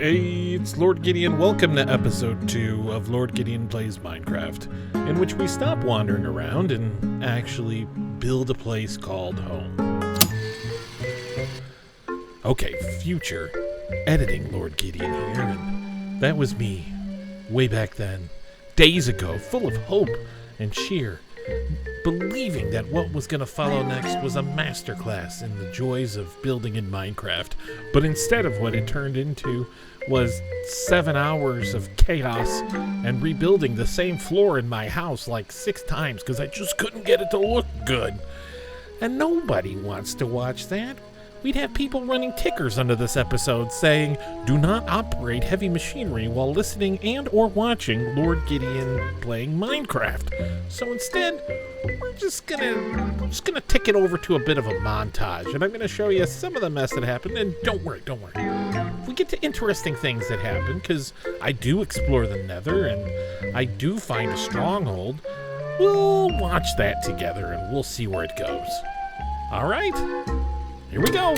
Hey, it's LordGideon. Welcome to episode 2 of LordGideon Plays Minecraft, in which we stop wandering around and actually build a place called home. Okay, future editing LordGideon here, and that was me, way back then, days ago, full of hope and cheer, believing that what was going to follow next was a masterclass in the joys of building in Minecraft. But instead of what it turned into was 7 hours of chaos and rebuilding the same floor in my house like 6 times because I just couldn't get it to look good. And nobody wants to watch that. We'd have people running tickers under this episode saying, "Do not operate heavy machinery while listening and or watching LordGideon playing Minecraft." So instead, we're just gonna tick it over to a bit of a montage, and I'm gonna show you some of the mess that happened. And don't worry. If we get to interesting things that happen, because I do explore the nether and I do find a stronghold, we'll watch that together and we'll see where it goes. All right. Here we go!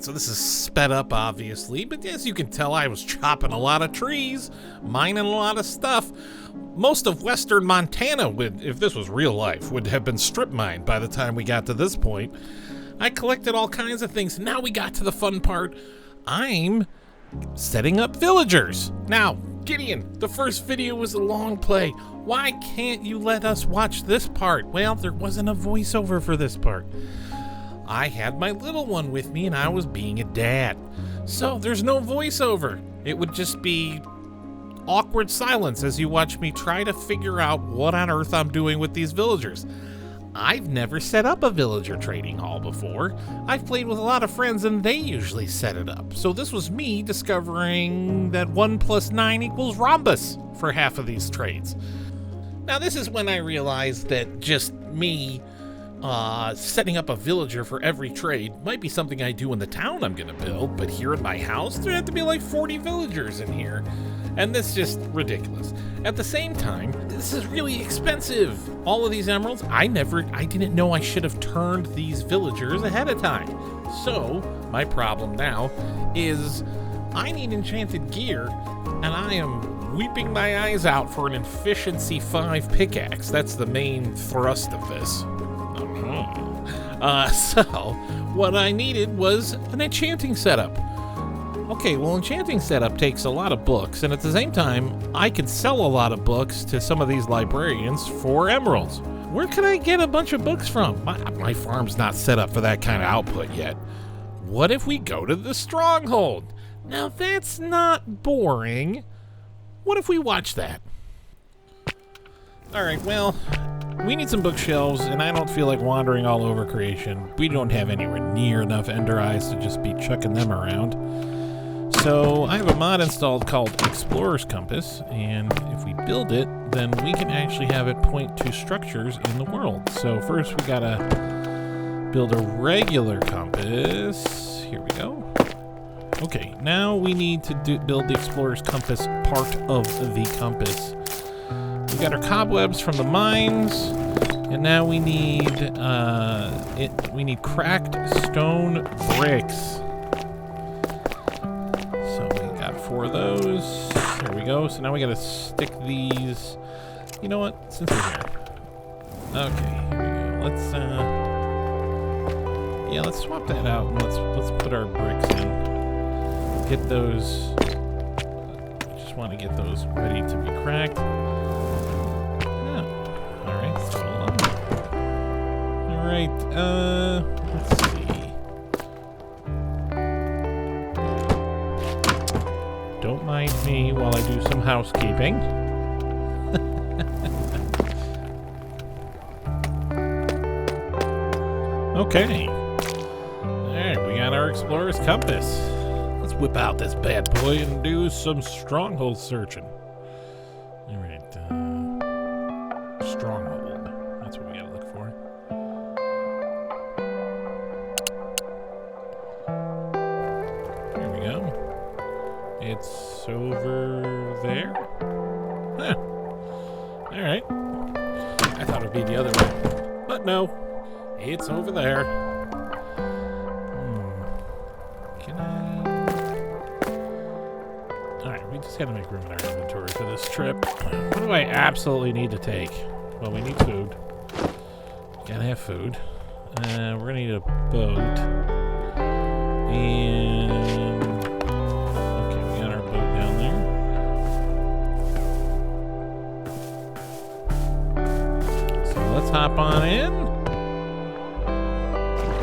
So this is sped up, obviously, but as you can tell, I was chopping a lot of trees, mining a lot of stuff. Most of western Montana would, if this was real life, would have been strip mined by the time we got to this point. I collected all kinds of things. Now we got to the fun part. I'm setting up villagers. Now, Gideon, the first video was a long play. Why can't you let us watch this part? Well, there wasn't a voiceover for this part. I had my little one with me and I was being a dad. So there's no voiceover. It would just be awkward silence as you watch me try to figure out what on earth I'm doing with these villagers. I've never set up a villager trading hall before. I've played with a lot of friends and they usually set it up. So this was me discovering that 1 + 9 = rhombus for half of these trades. Now this is when I realized that just me setting up a villager for every trade might be something I do in the town I'm gonna build, but here in my house there have to be like 40 villagers in here, and that's just ridiculous. At the same time, this is really expensive. All of these emeralds, I didn't know I should have turned these villagers ahead of time. So my problem now is I need enchanted gear, and I am weeping my eyes out for an efficiency 5 pickaxe. That's the main thrust of this. So what I needed was an enchanting setup. Okay, well, enchanting setup takes a lot of books, and at the same time, I could sell a lot of books to some of these librarians for emeralds. Where can I get a bunch of books from? My farm's not set up for that kind of output yet. What if we go to the stronghold? Now that's not boring. What if we watch that? Alright, well, we need some bookshelves, and I don't feel like wandering all over creation. We don't have anywhere near enough ender eyes to just be chucking them around. So I have a mod installed called Explorer's Compass, and if we build it, then we can actually have it point to structures in the world. So first we gotta build a regular compass. Here we go. Okay, now we need to build the Explorer's Compass part of the compass. We got our cobwebs from the mines, and now we need cracked stone bricks. So we got 4 of those. There we go. So now we gotta stick these. You know what? Since we're here. Okay, here we go. Let's swap that out and let's put our bricks in. Get those. Just want to get those ready to be cracked. Alright, let's see. Don't mind me while I do some housekeeping. Okay. explorer's compass. Let's whip out this bad boy and do some stronghold searching. All right, stronghold. That's what we gotta look for. Here we go. It's over there. Huh. All right. I thought it would be the other way, but no, it's over there. Can I? All right, we just gotta make room in our inventory for this trip. What do I absolutely need to take? Well, we need food. Gotta have food. We're gonna need a boat. And okay, we got our boat down there. So let's hop on in.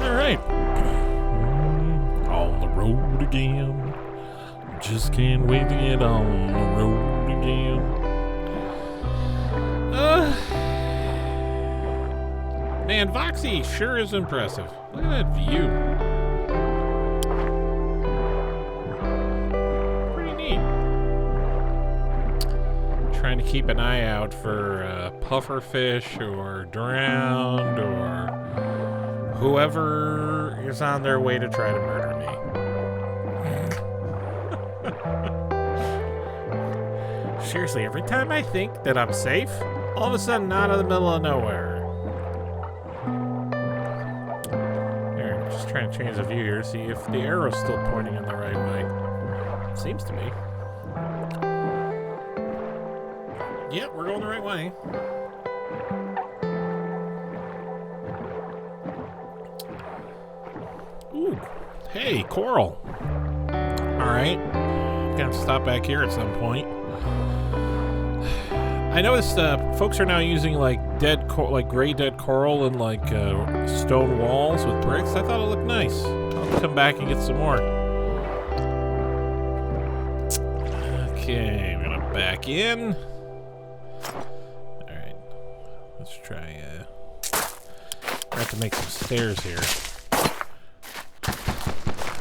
All right. On the road again. Just can't wait to get on the road again. Man, Voxy sure is impressive. Look at that view. Pretty neat. Trying to keep an eye out for pufferfish or drowned or whoever is on their way to try to murder me. Seriously, every time I think that I'm safe, all of a sudden out of the middle of nowhere. Here, just trying to change the view here, see if the arrow's still pointing in the right way. Seems to be. Yep, we're going the right way. Ooh, hey, coral. Alright, gonna stop back here at some point. I noticed folks are now using like gray dead coral and like stone walls with bricks. I thought it looked nice. I'll come back and get some more. Okay, we're gonna back in. All right, let's try. I have to make some stairs here.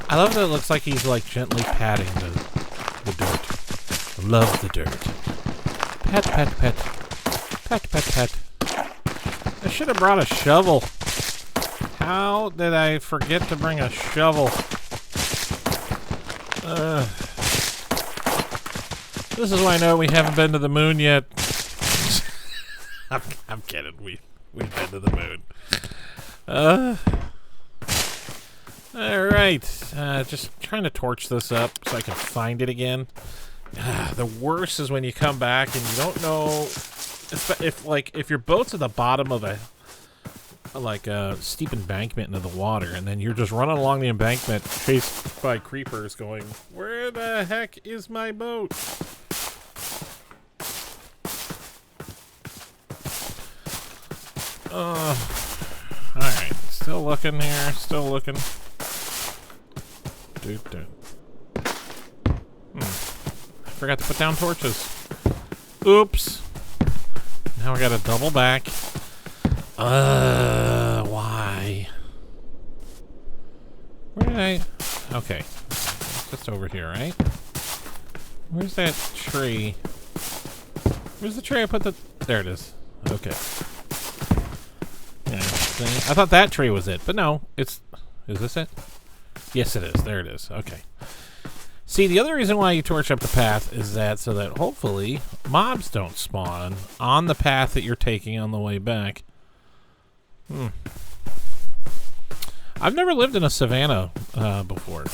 I love that it looks like he's like gently patting the dirt. I love the dirt. Pet, pet, pet. Pet, pet, pet. I should have brought a shovel. How did I forget to bring a shovel? This is why I know we haven't been to the moon yet. I'm kidding. We've been to the moon. Alright. Just trying to torch this up so I can find it again. The worst is when you come back and you don't know if your boat's at the bottom of a steep embankment into the water, and then you're just running along the embankment chased by creepers going, where the heck is my boat? Alright, still looking here, still looking. Forgot to put down torches. Oops. Now I gotta double back. Why? Where did I... Okay. Just over here, right? Where's that tree? Where's the tree I put the... There it is. Okay. Yeah, I thought that tree was it, but no. It's... Is this it? Yes, it is. There it is. Okay. See, the other reason why you torch up the path is that so that hopefully mobs don't spawn on the path that you're taking on the way back. I've never lived in a savannah before.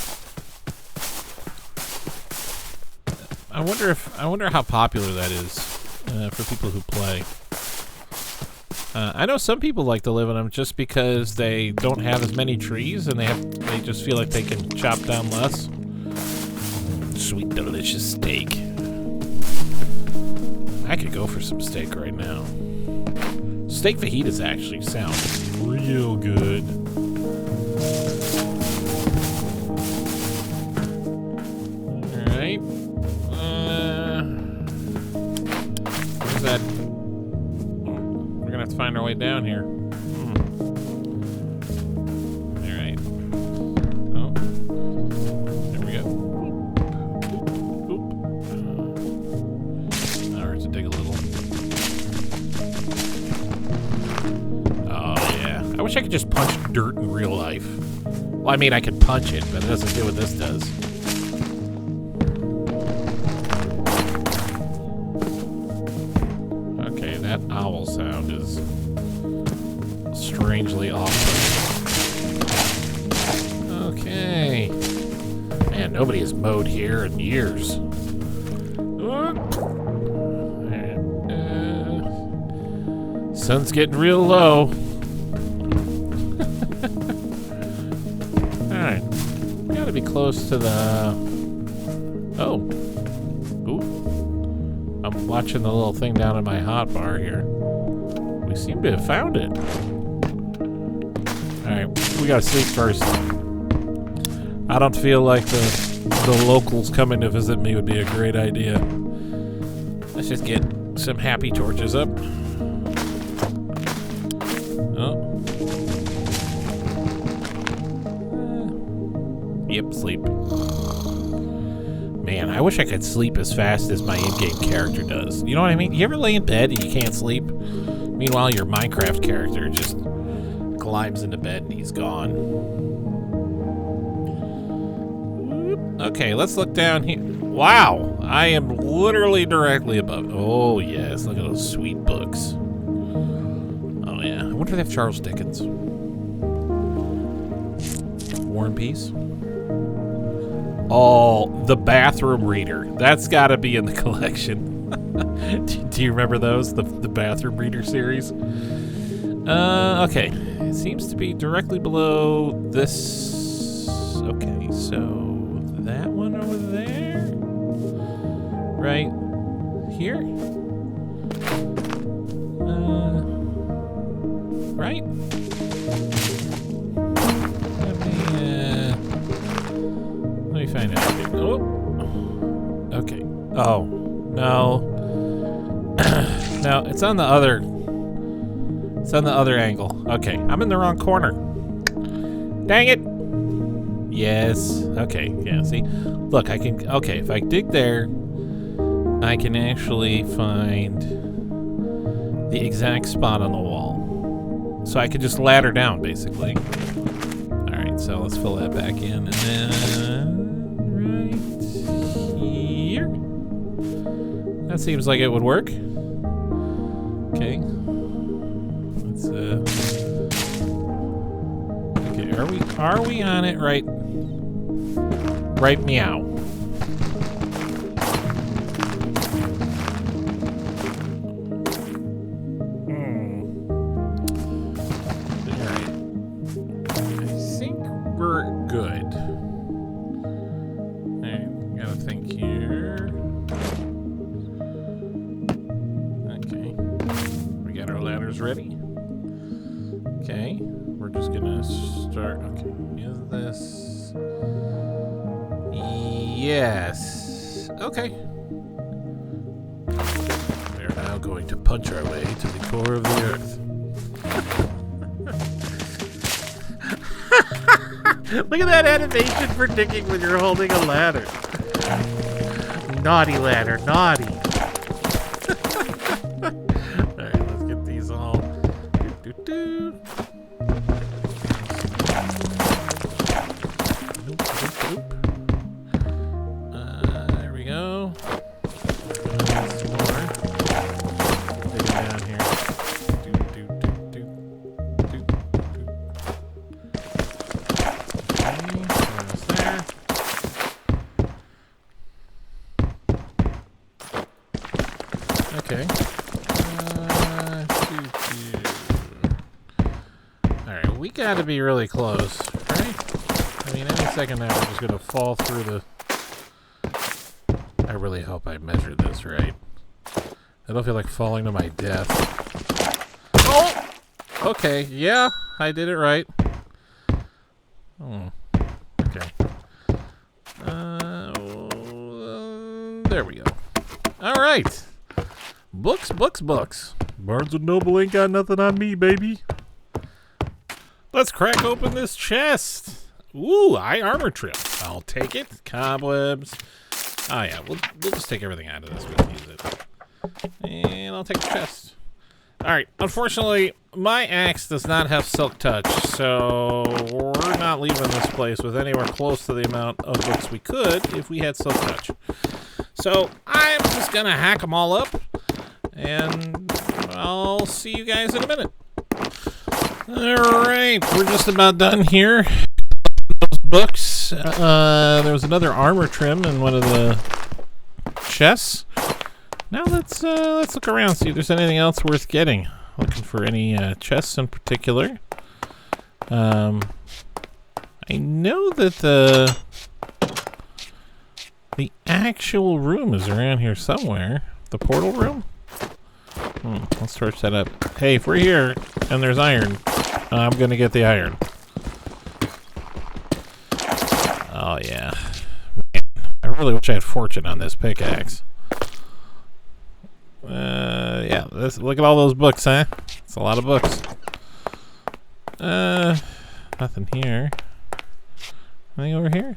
I wonder how popular that is for people who play. I know some people like to live in them just because they don't have as many trees and they just feel like they can chop down less. Sweet, delicious steak. I could go for some steak right now. Steak fajitas actually sound real good. Alright. Where's that? We're gonna have to find our way down here. Alright. Oh, wish I could just punch dirt in real life. Well, I mean, I could punch it, but it doesn't do what this does. Okay, that owl sound is strangely awful. Okay. Man, nobody has mowed here in years. Sun's getting real low. Alright. We gotta be close to the... Oh. Ooh. I'm watching the little thing down in my hotbar here. We seem to have found it. Alright, we gotta sleep first. I don't feel like the locals coming to visit me would be a great idea. Let's just get some happy torches up. Oh. Yep, sleep. Man, I wish I could sleep as fast as my in-game character does. You know what I mean? You ever lay in bed and you can't sleep? Meanwhile, your Minecraft character just climbs into bed and he's gone. Okay, let's look down here. Wow, I am literally directly above. Oh, yes, look at those sweet books. Oh, yeah. I wonder if they have Charles Dickens. War and Peace. Oh, the bathroom reader. That's got to be in the collection. Do you remember those? The bathroom reader series? Okay. It seems to be directly below this. Okay, so that one over there? Right here? Right? Let me find out here. Oh. Okay. Oh. No. No, it's on the other... It's on the other angle. Okay, I'm in the wrong corner. Dang it! Yes. Okay, yeah, see? Look, I can... Okay, if I dig there, I can actually find the exact spot on the wall. So I can just ladder down, basically. Alright, so let's fill that back in. And then... right here? That seems like it would work. Okay. Let's, okay, are we on it right? Right meow. Alright. I think we're good. Alright, gotta think here. Okay. We got our ladders ready. Okay. We're just gonna start. Okay. Is this... Yes. Okay. We're now going to punch our way to the core of the earth. Look at that animation for digging when you're holding a ladder. Naughty ladder, naughty. Alright, let's get these all. Doo-doo-doo. Nope, nope, nope. There we go. Some more. Dig it down here. Okay. Alright, we gotta be really close, right? I mean, any second now we're just gonna fall through the... I really hope I measured this right. I don't feel like falling to my death. Oh! Okay, yeah, I did it right. Oh, okay. There we go. Alright! Books, books, books. Barnes & Noble ain't got nothing on me, baby. Let's crack open this chest. Ooh, eye armor trim. I'll take it. Cobwebs. Oh, yeah, we'll just take everything out of this. We can use it. And I'll take the chest. Alright, unfortunately, my axe does not have silk touch, so we're not leaving this place with anywhere close to the amount of books we could if we had silk touch. So I'm just gonna hack them all up, and I'll see you guys in a minute. Alright, we're just about done here. Those books. There was another armor trim in one of the chests. Now let's look around, see if there's anything else worth getting. Looking for any chests in particular. I know that the actual room is around here somewhere. The portal room? Let's torch that up. Hey, if we're here and there's iron, I'm gonna get the iron. Oh yeah. Man, I really wish I had fortune on this pickaxe. Yeah, look at all those books, huh? It's a lot of books. Nothing here. Anything over here?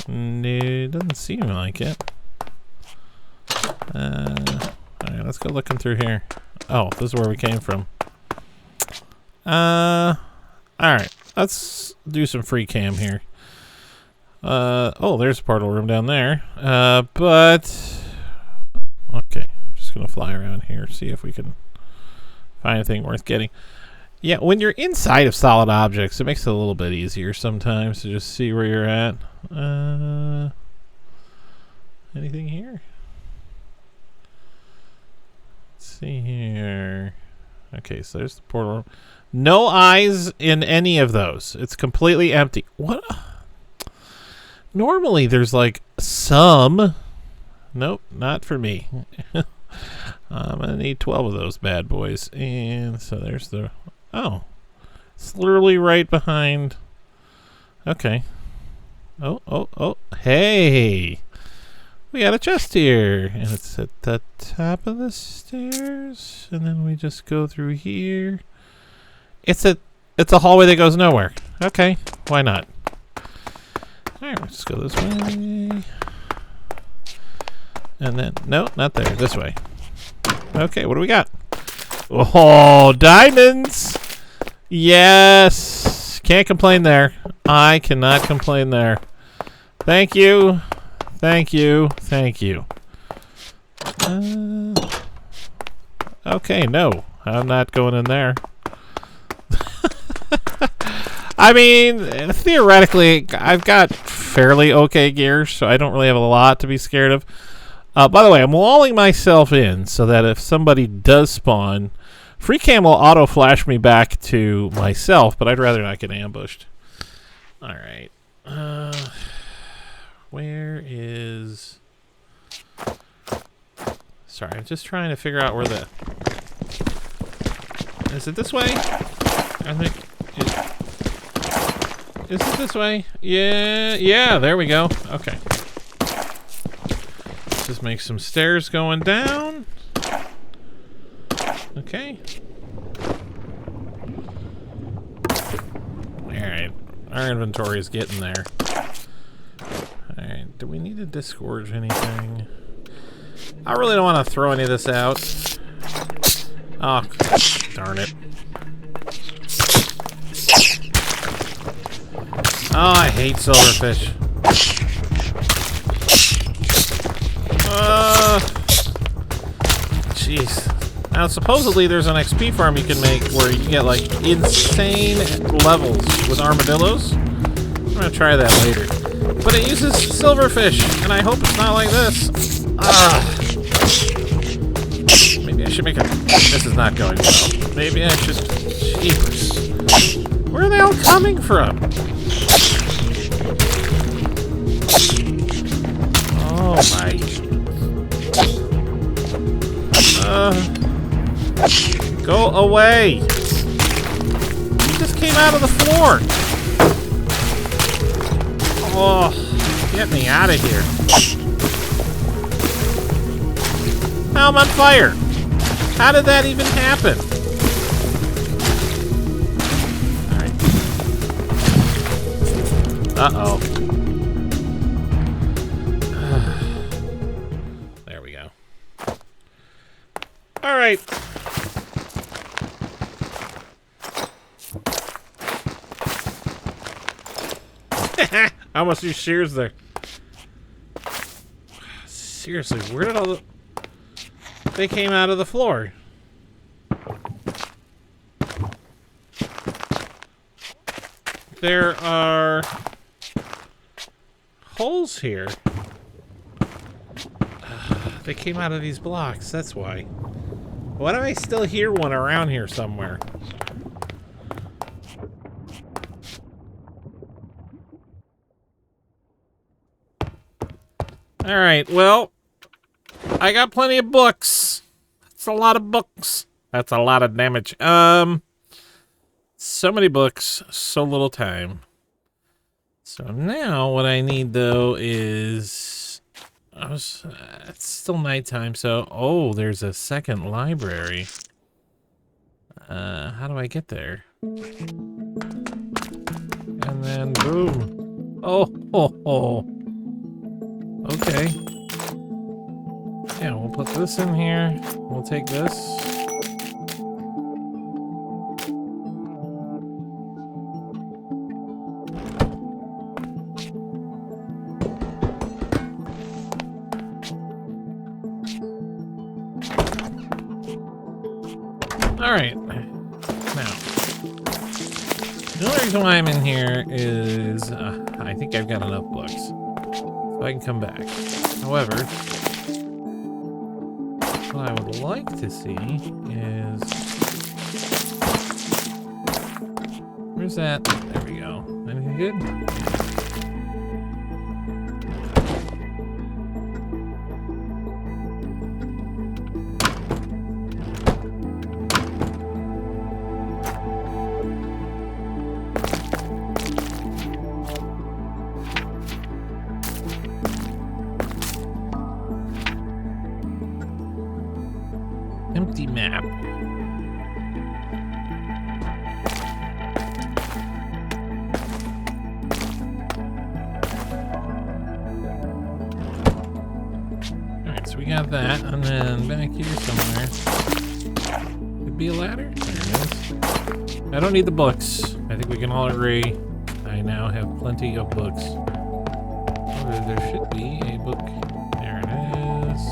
No, doesn't seem like it. Alright, let's go looking through here. Oh, this is where we came from. Alright, let's do some free cam here. Oh, there's a portal room down there. But okay, I'm just gonna fly around here, see if we can find anything worth getting. Yeah, when you're inside of solid objects, it makes it a little bit easier sometimes to just see where you're at. Anything here? Let's see here. Okay, so there's the portal room. No eyes in any of those. It's completely empty. What? Normally there's like some. Nope, not for me. I'm gonna need 12 of those bad boys. And so there's the... Oh. It's literally right behind... Okay. Oh. Hey! We got a chest here. And it's at the top of the stairs. And then we just go through here. It's a hallway that goes nowhere. Okay, why not? Alright, let's just go this way. And then, no, not there, this way. Okay, what do we got? Oh, diamonds! Yes! Can't complain there. I cannot complain there. Thank you. Thank you. Thank you. Okay, no. I'm not going in there. I mean, theoretically, I've got fairly okay gear, so I don't really have a lot to be scared of. By the way, I'm walling myself in so that if somebody does spawn, free cam will auto flash me back to myself, but I'd rather not get ambushed. Alright. Where is... Sorry, I'm just trying to figure out where the... Is it this way? I think... Is it this way? Yeah, there we go. Okay. Let's just make some stairs going down. Okay. Alright. Our inventory is getting there. Alright, do we need to disgorge anything? I really don't want to throw any of this out. Oh, darn it. Oh, I hate silverfish. Jeez. Now, supposedly there's an XP farm you can make where you can get, like, insane levels with armadillos. I'm gonna try that later. But it uses silverfish, and I hope it's not like this. Maybe I should make a... This is not going well. Maybe I should... Jeepers. Where are they all coming from? Oh my... Go away! He just came out of the floor! Oh, get me out of here. Now I'm on fire! How did that even happen? Alright. Uh-oh. There we go. Alright. I almost used shears there. Seriously, where did all the... They came out of the floor. There are holes here. They came out of these blocks, that's why. Why do I still hear one around here somewhere? Alright, well, I got plenty of books. That's a lot of books. That's a lot of damage. So many books, so little time. So now what I need, though, is... it's still nighttime, so... Oh, there's a second library. How do I get there? And then, boom. Oh, ho, ho. Okay. Yeah, we'll put this in here. We'll take this. Alright. Now, the only reason why I'm in here is I think I've got enough books. So I can come back. However, what I would like to see is... Where's that? There we go. Anything good? Empty map. Alright, so we got that, and then back here somewhere could be a ladder. There it is. I don't need the books. I think we can all agree I now have plenty of books. There should be a book. There it is.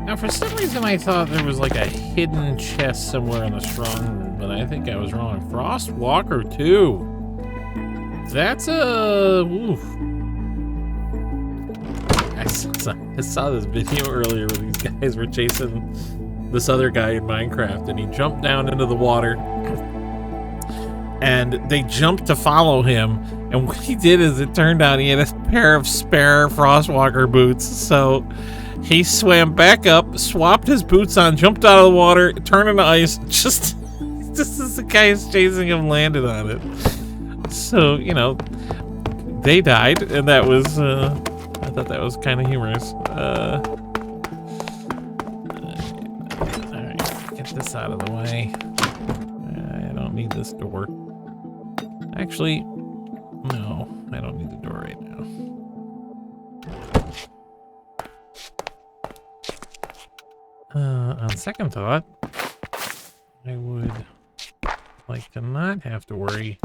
Now, for some reason, I thought there was like a hidden chest somewhere in the strong room, but I think I was wrong. Frostwalker 2. That's a... Oof. I saw this video earlier where these guys were chasing this other guy in Minecraft, and he jumped down into the water, and they jumped to follow him, and what he did is, it turned out he had a pair of spare Frostwalker boots, so... He swam back up, swapped his boots on, jumped out of the water, turned into ice, just as the guy is chasing him landed on it. So, you know, they died, and that was, I thought that was kind of humorous. Alright, get this out of the way. I don't need this door. Actually, no, I don't need the door right now. On second thought, I would like to not have to worry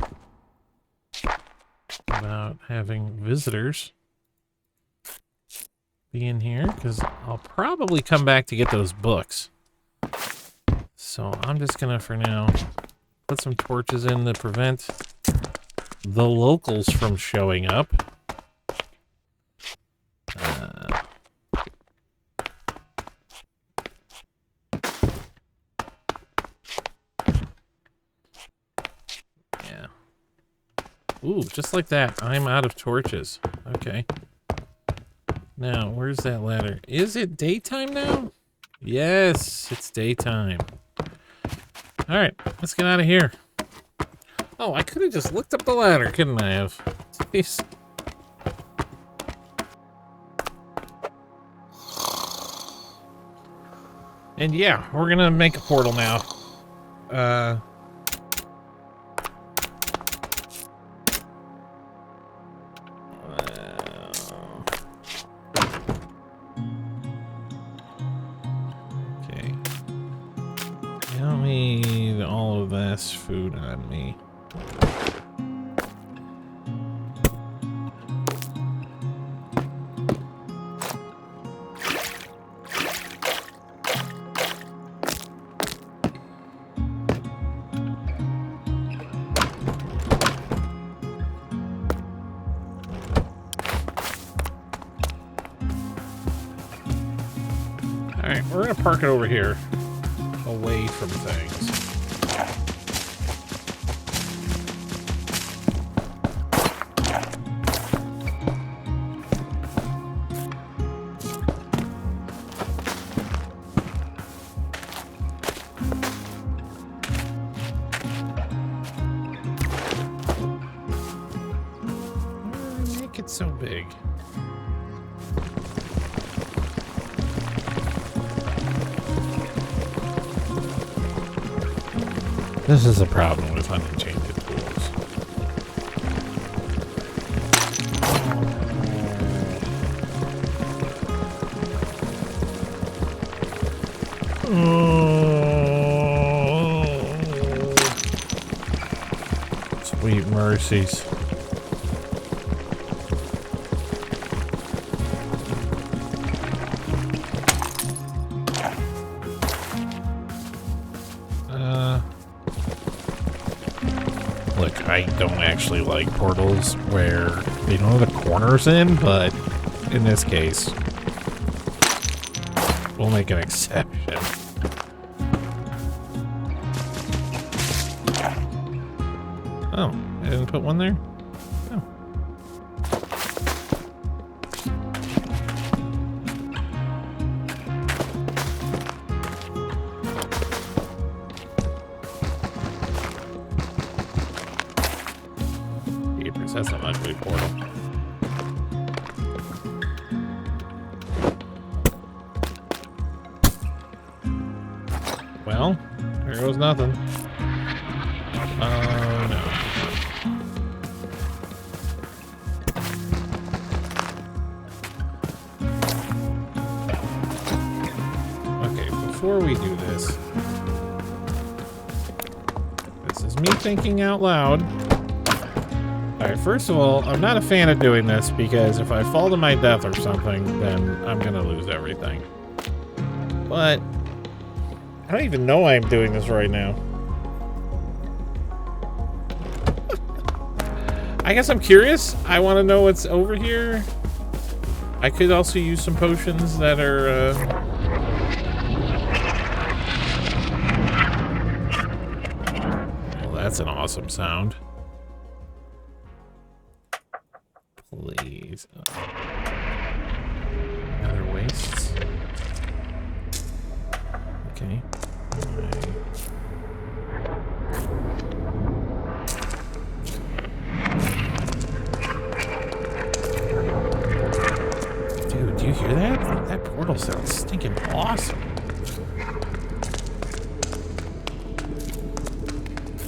about having visitors be in here, because I'll probably come back to get those books. So I'm just gonna, for now, put some torches in to prevent the locals from showing up. Ooh, just like that, I'm out of torches. Okay. Now, where's that ladder? Is it daytime now? Yes, it's daytime. Alright, let's get out of here. Oh, I could have just looked up the ladder, couldn't I have? Jeez. And yeah, we're gonna make a portal now. Food on me. we're gonna park it over here, away from things. Make it so big. This is a problem with unenchanted tools. Sweet mercies. Look, I don't actually like portals where they don't have the corners in, but in this case, we'll make an exception. Oh, I didn't put one there? Oh. That's an ugly portal. Well, there goes nothing. Oh no. Okay, before we do this is me thinking out loud. Alright, first of all, I'm not a fan of doing this because if I fall to my death or something, then I'm gonna lose everything. But I don't even know I'm doing this right now. I guess I'm curious. I want to know what's over here. I could also use some potions that are well, that's an awesome sound. Please. Other wastes. Okay. Dude, do you hear that? That portal sounds stinking awesome.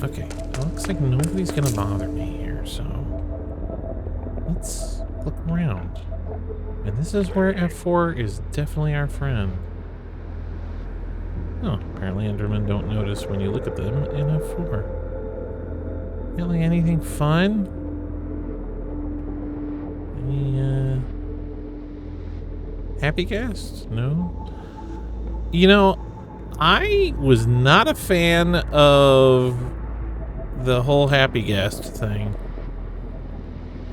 Okay, it looks like nobody's gonna bother me here, so let's look around. And this is where F4 is definitely our friend. Oh, apparently Endermen don't notice when you look at them in F4. Really, anything fun? Any, happy guests? No? You know, I was not a fan of the whole happy guest thing.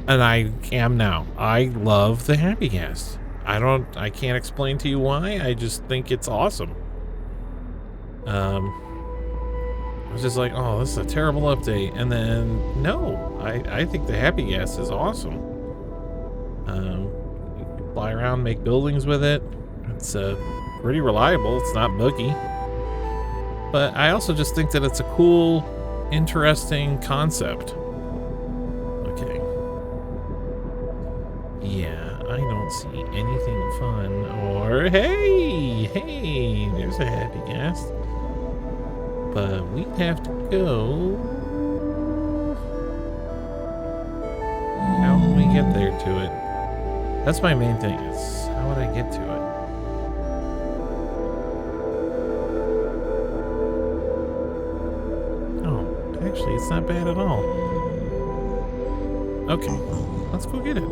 And I am now. I love the happy guest. I can't explain to you why. I just think it's awesome. I was just like, oh, this is a terrible update. And then, no, I think the happy guest is awesome. You can fly around, make buildings with it. It's pretty reliable. It's not buggy. But I also just think that it's a cool, interesting concept. Okay. Yeah, I don't see anything fun or, hey, there's a happy guest. But we'd have to go. How do we get there to it? That's my main thing, is how would I get to it? Oh, actually, it's not bad at all. Okay, let's go get it.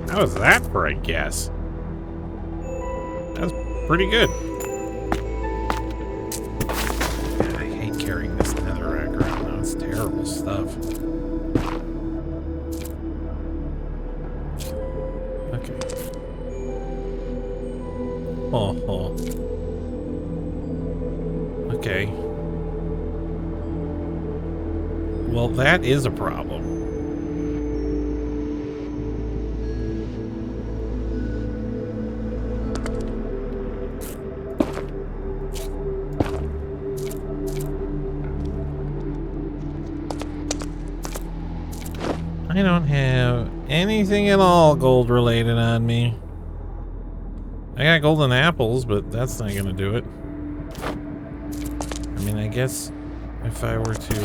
How was that for a guess? That was pretty good. God, I hate carrying this netherrack around now. It's terrible stuff. Okay. Oh. Okay. Well, that is a problem. I don't have anything at all gold related on me. I got golden apples, but that's not gonna do it. I mean, I guess if I were to,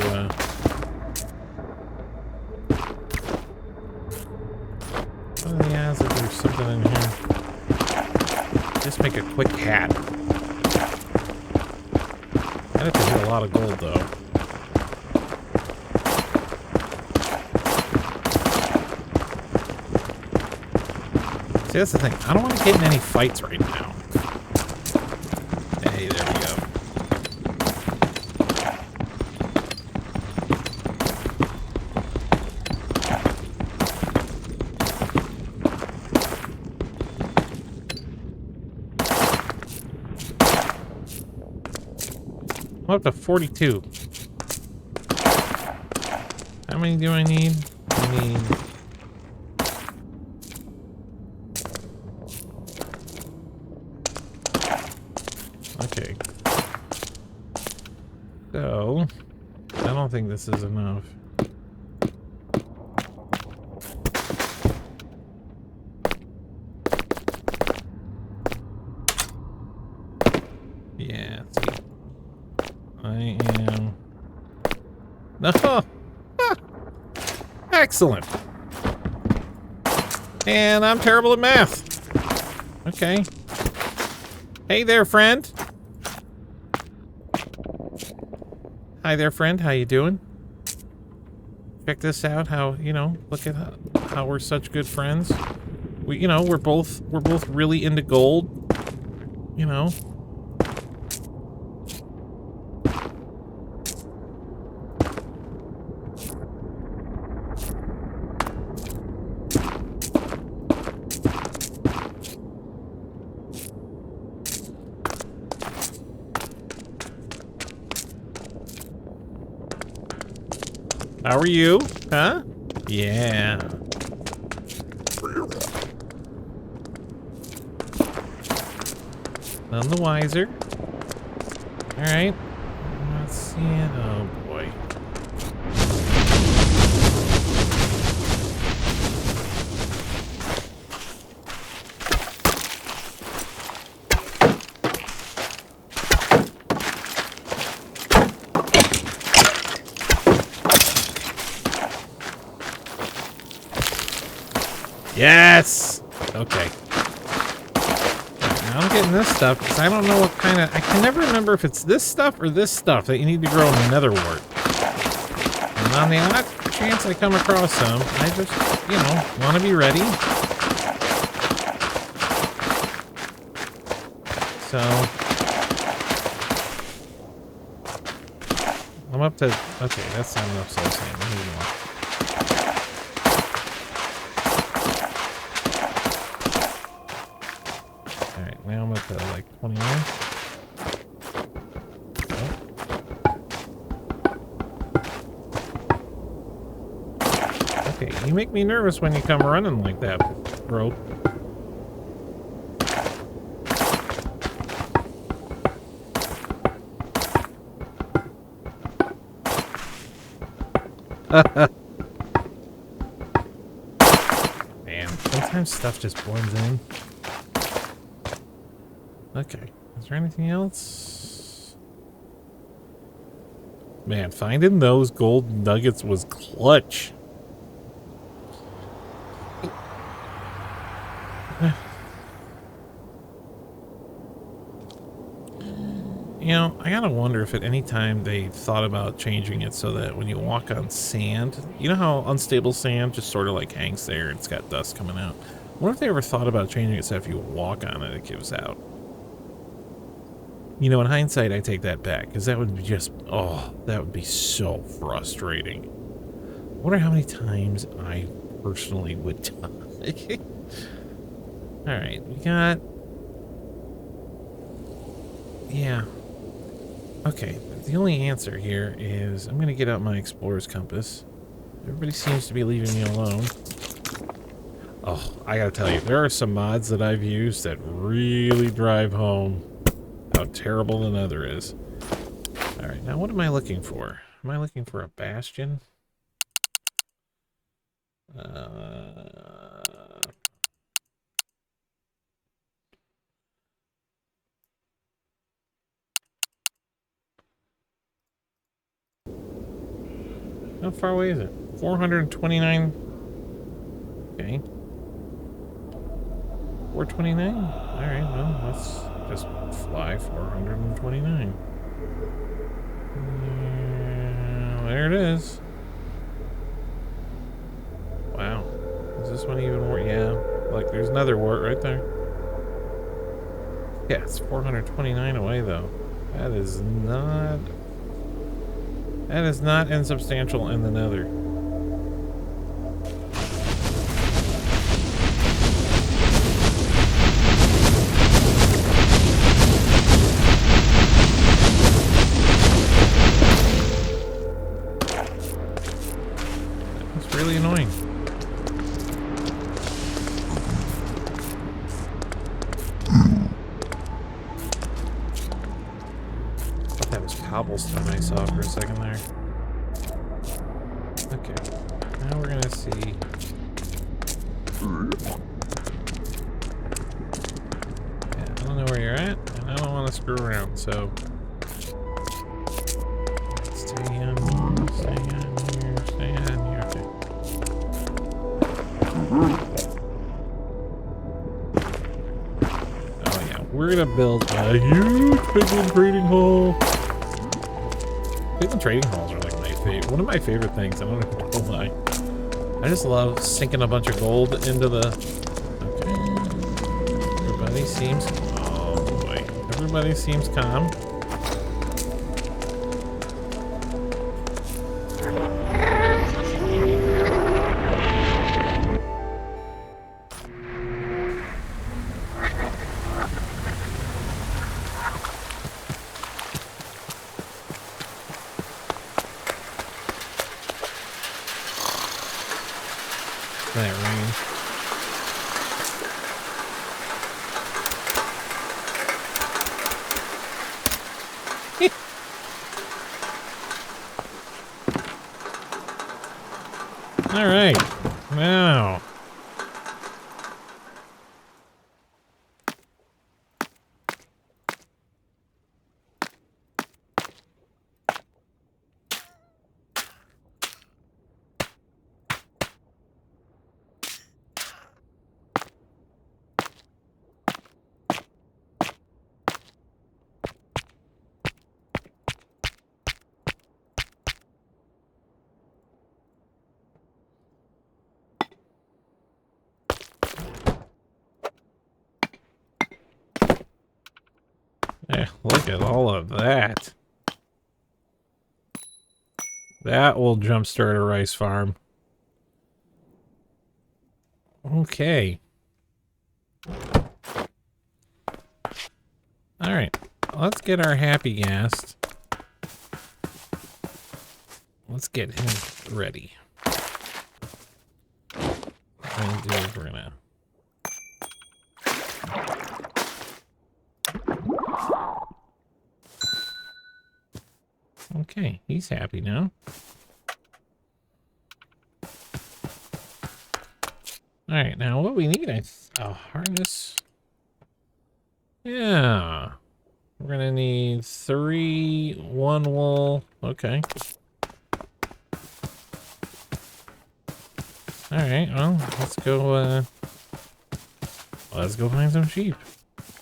what are the odds that there's something in here? Just make a quick hat. I'd have to hit a lot of gold, though. See, that's the thing. I don't want to get in any fights right now. Hey, there we go. I'm up to 42. How many do I need? I need... Okay. So, I don't think this is enough. Yeah, see. I am... No! Ah, excellent! And I'm terrible at math. Okay. Hey there, friend. Hi there, friend. How you doing? Check this out. How, you know, look at how we're such good friends. We, you know, we're both really into gold. You know. How are you? Huh? Yeah. None the wiser. Alright. Let's see it. Oh boy. Yes! Okay. Now I'm getting this stuff because I don't know what kind of... I can never remember if it's this stuff or this stuff that you need to grow in nether wart. And on the odd chance I come across some, I just, you know, want to be ready. So... I'm up to... Okay, that's not enough soul sand. I need more. Now I'm up to like 29. Oh. Okay, you make me nervous when you come running like that, bro. Man, sometimes stuff just blends in. Okay, is there anything else? Man, finding those gold nuggets was clutch. You know, I gotta wonder if at any time they thought about changing it so that when you walk on sand, you know how unstable sand just sort of like hangs there and it's got dust coming out? What if they ever thought about changing it so if you walk on it, it gives out? You know, in hindsight, I take that back, because that would be just, oh, that would be so frustrating. I wonder how many times I personally would die. Alright, we got... Yeah. Okay, the only answer here is I'm going to get out my explorer's compass. Everybody seems to be leaving me alone. Oh, I gotta tell you, there are some mods that I've used that really drive home how terrible the nether is. Alright, now what am I looking for? Am I looking for a bastion? How far away is it? 429. Okay. 429? Alright, well, let's just fly 429. There it is. Wow. Is this one even more? Yeah. Like, there's another wart right there. Yeah, it's 429 away, though. That is not... That is not insubstantial in the nether. That's really annoying. That was cobblestone I saw for a second there. Okay, now we're gonna see. Yeah, I don't know where you're at, and I don't want to screw around, so stay on here, stay on here, stay on here. Okay. Oh yeah, we're gonna build a huge piglin trading hall. Piglin trading halls are like my favorite. One of my favorite things. I don't know why. I just love sinking a bunch of gold into the. Okay. Everybody seems. Oh boy. Everybody seems calm. That rain. All right, now. Yeah, look at all of that. That will jumpstart a rice farm. Okay. Alright. Let's get our happy ghast. Let's get him ready. What we're gonna do is we're gonna... Okay, he's happy now. Alright, now what we need is a harness. Yeah. We're gonna need 3, 1 wool. Okay. Alright, well, let's go find some sheep.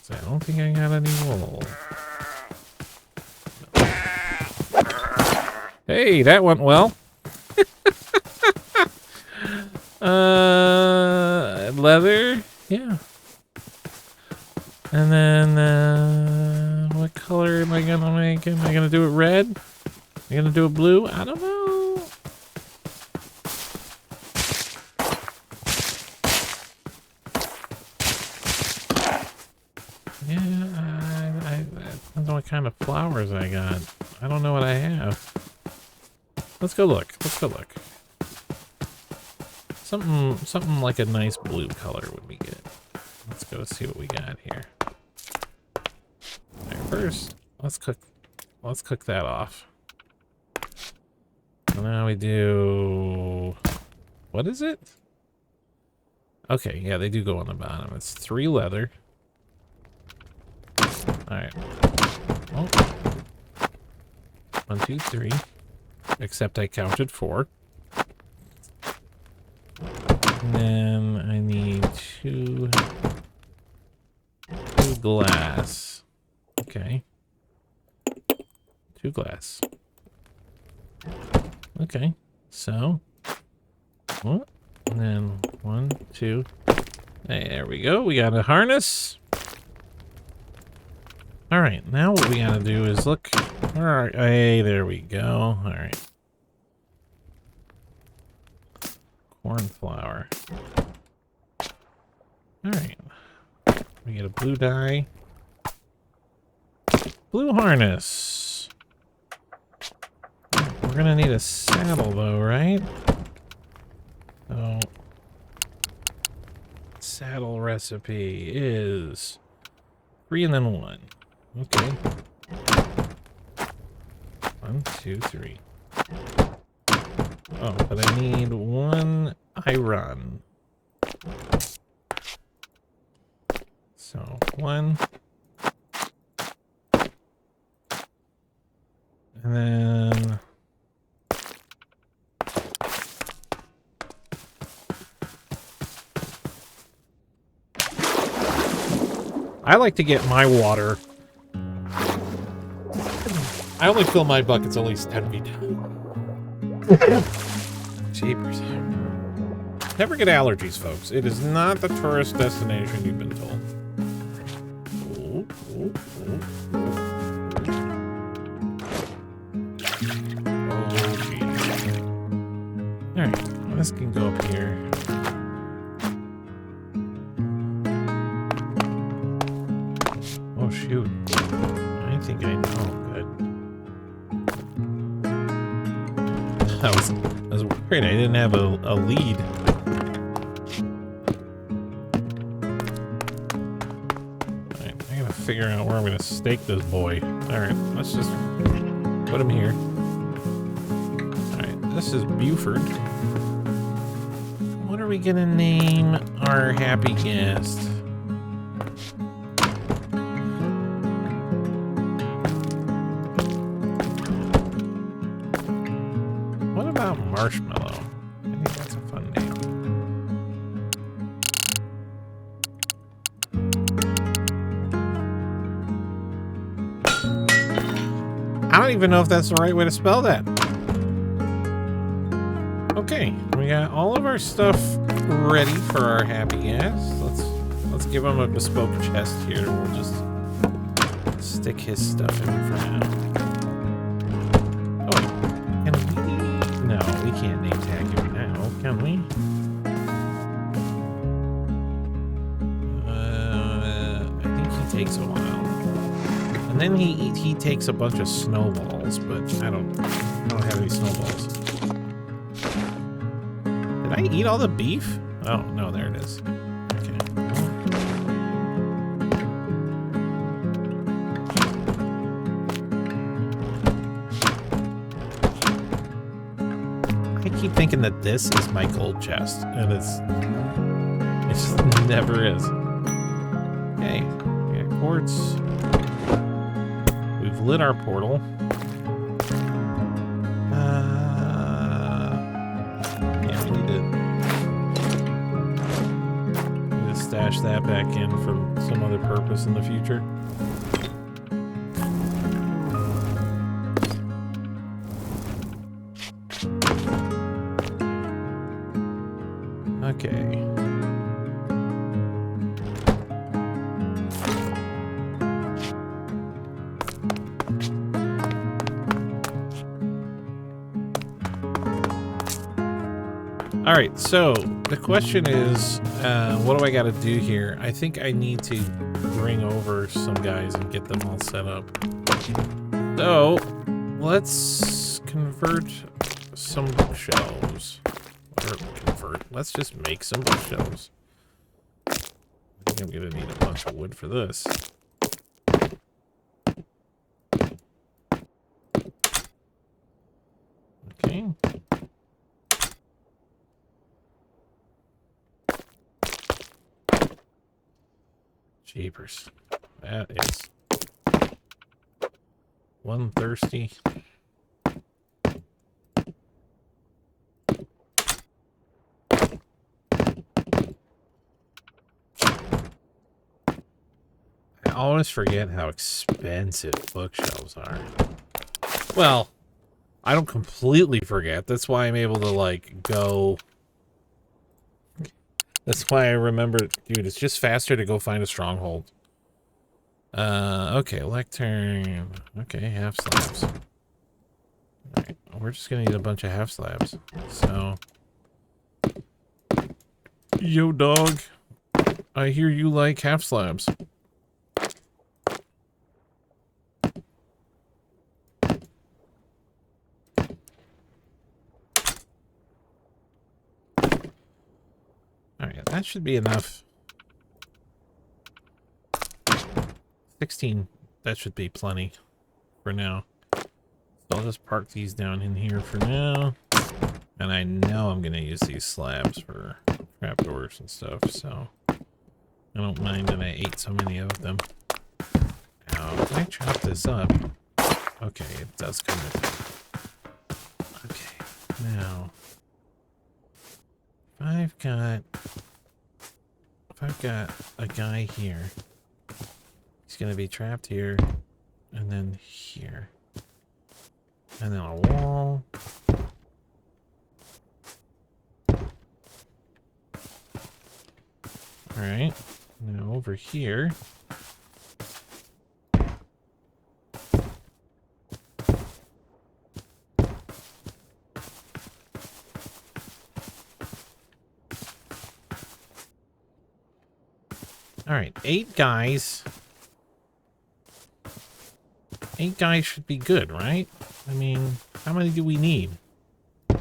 So I don't think I got any wool. Hey, that went well. Red leather. Yeah. And then, what color am I gonna make? Am I gonna do it red? Am I gonna do it blue? I don't know. Yeah, I don't know what kind of flowers I got. I don't know what I have. Let's go look. Let's go look. Something like a nice blue color would be good. Let's go see what we got here. Alright, first, let's cook that off. So now we do, what is it? Okay, yeah, they do go on the bottom. It's 3 leather. Alright. Oh. 1, 2, 3. Except I counted 4. And then I need 2 glass. Okay. 2 glass. Okay. So. Oh, and then 1, 2. Hey, there we go. We got a harness. Alright, now what we gotta do is look. Alright, hey, there we go. Alright. Cornflower. Alright. We get a blue dye. Blue harness. We're gonna need a saddle though, right? So saddle recipe is 3 and then 1. Okay. 1, 2, 3. Oh, but I need 1 iron. So 1. And then I like to get my water. I only fill my buckets at least 10 feet down. Jeepers. Never get allergies, folks. It is not the tourist destination you've been told. Oh, oh, oh. Oh, geez. Alright, this can go up here. Oh, shoot. I think I know. Good. I was worried I didn't have a lead. Alright, I gotta figure out where I'm gonna stake this boy. Alright, let's just put him here. Alright, this is Buford. What are we gonna name our happy guest? What about Marshmallow? I think that's a fun name. I don't even know if that's the right way to spell that. Okay, we got all of our stuff ready for our happy guest. Let's give him a bespoke chest here. We'll just stick his stuff in for now. Oh, can we? No, we can't name tag him now, can we? I think he takes a while. And then he takes a bunch of snowballs, but I don't have any snowballs. Did I eat all the beef? Oh, no, there it is. Okay. I keep thinking that this is my gold chest, and it just never is. Okay, we got quartz. We've lit our portal. Yeah, we did. Stash that back in for some other purpose in the future. Okay. All right, so the question is, what do I got to do here? I think I need to bring over some guys and get them all set up. So let's convert some bookshelves. Or convert. Let's just make some bookshelves. I think I'm gonna need a bunch of wood for this. Okay. Jeepers. That is one thirsty. I always forget how expensive bookshelves are. Well, I don't completely forget. That's why I'm able to, like, go... That's why I remember... Dude, it's just faster to go find a stronghold. Okay, lectern. Okay, half slabs. Alright, we're just gonna need a bunch of half slabs. So... Yo, dog. I hear you like half slabs. Alright, that should be enough. 16, that should be plenty for now. So I'll just park these down in here for now. And I know I'm going to use these slabs for trapdoors and stuff, so I don't mind that I ate so many of them. Now, can I chop this up? Okay, it does come with it. Okay, now... I've got a guy here. He's gonna be trapped here, and then here, and then a wall. All right, now over here. All right, 8 guys. 8 guys should be good, right? I mean, how many do we need? No.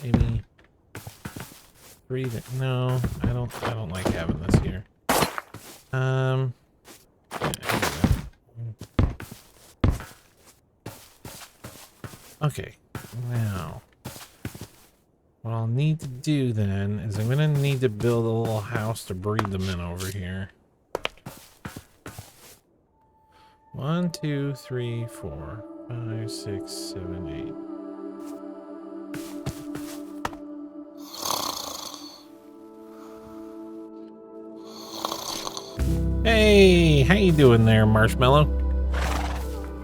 Maybe 3. No, I don't like having this here. Yeah, okay, now what I'll need to do then is I'm gonna need to build a little house to breed them in over here. 1, 2, 3, 4, 5, 6, 7, 8. Hey, how you doing there, Marshmallow?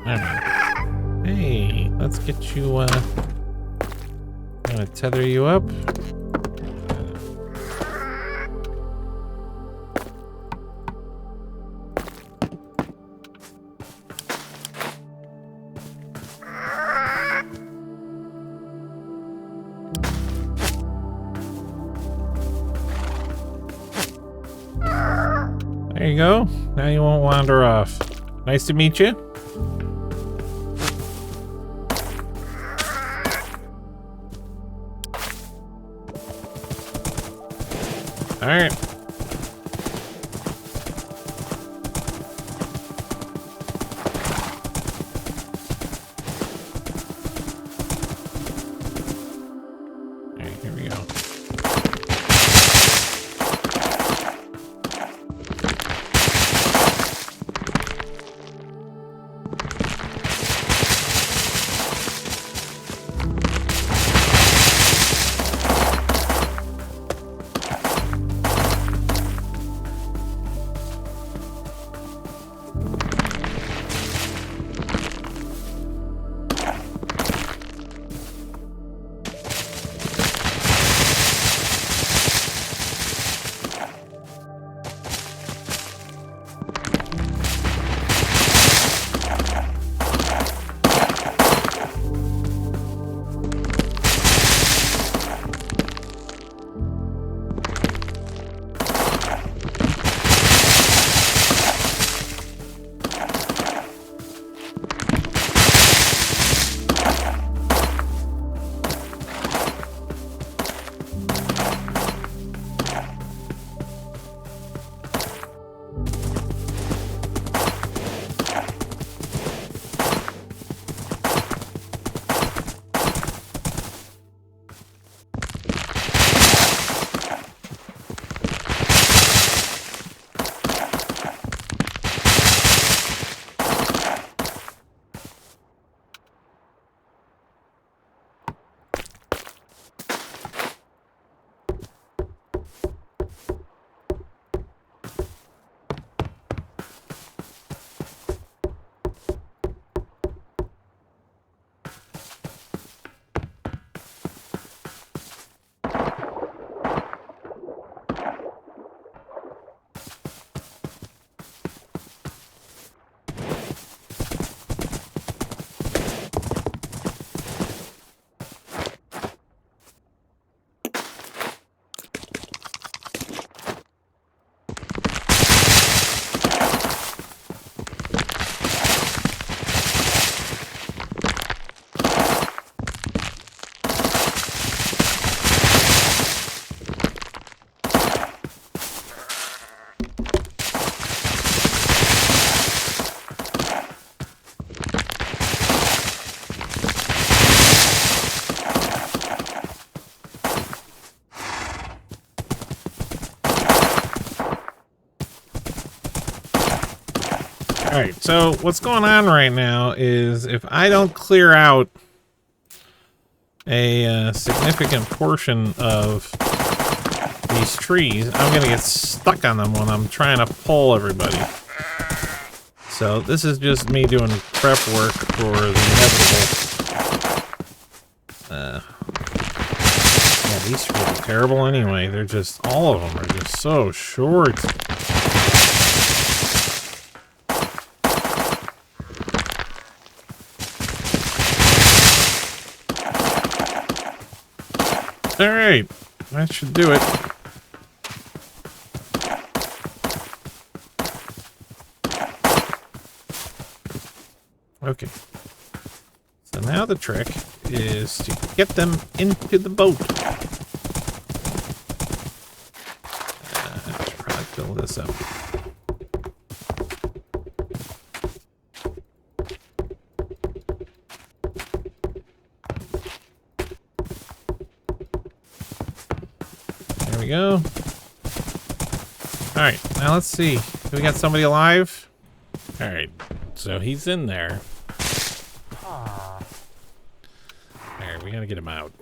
Alright. Hey, let's get you, I'm gonna tether you up. There you go. Now you won't wander off. Nice to meet you. All right. All right, here we go. Alright, so what's going on right now is if I don't clear out a significant portion of these trees, I'm gonna get stuck on them when I'm trying to pull everybody. So this is just me doing prep work for the inevitable. Yeah, these trees are terrible anyway. They're just, all of them are just so short. Alright, that should do it. Okay. So now the trick is to get them into the boat. I should probably fill this up. There we go. Alright, now let's see. Do we got somebody alive? Alright, so he's in there. Alright, we gotta get him out.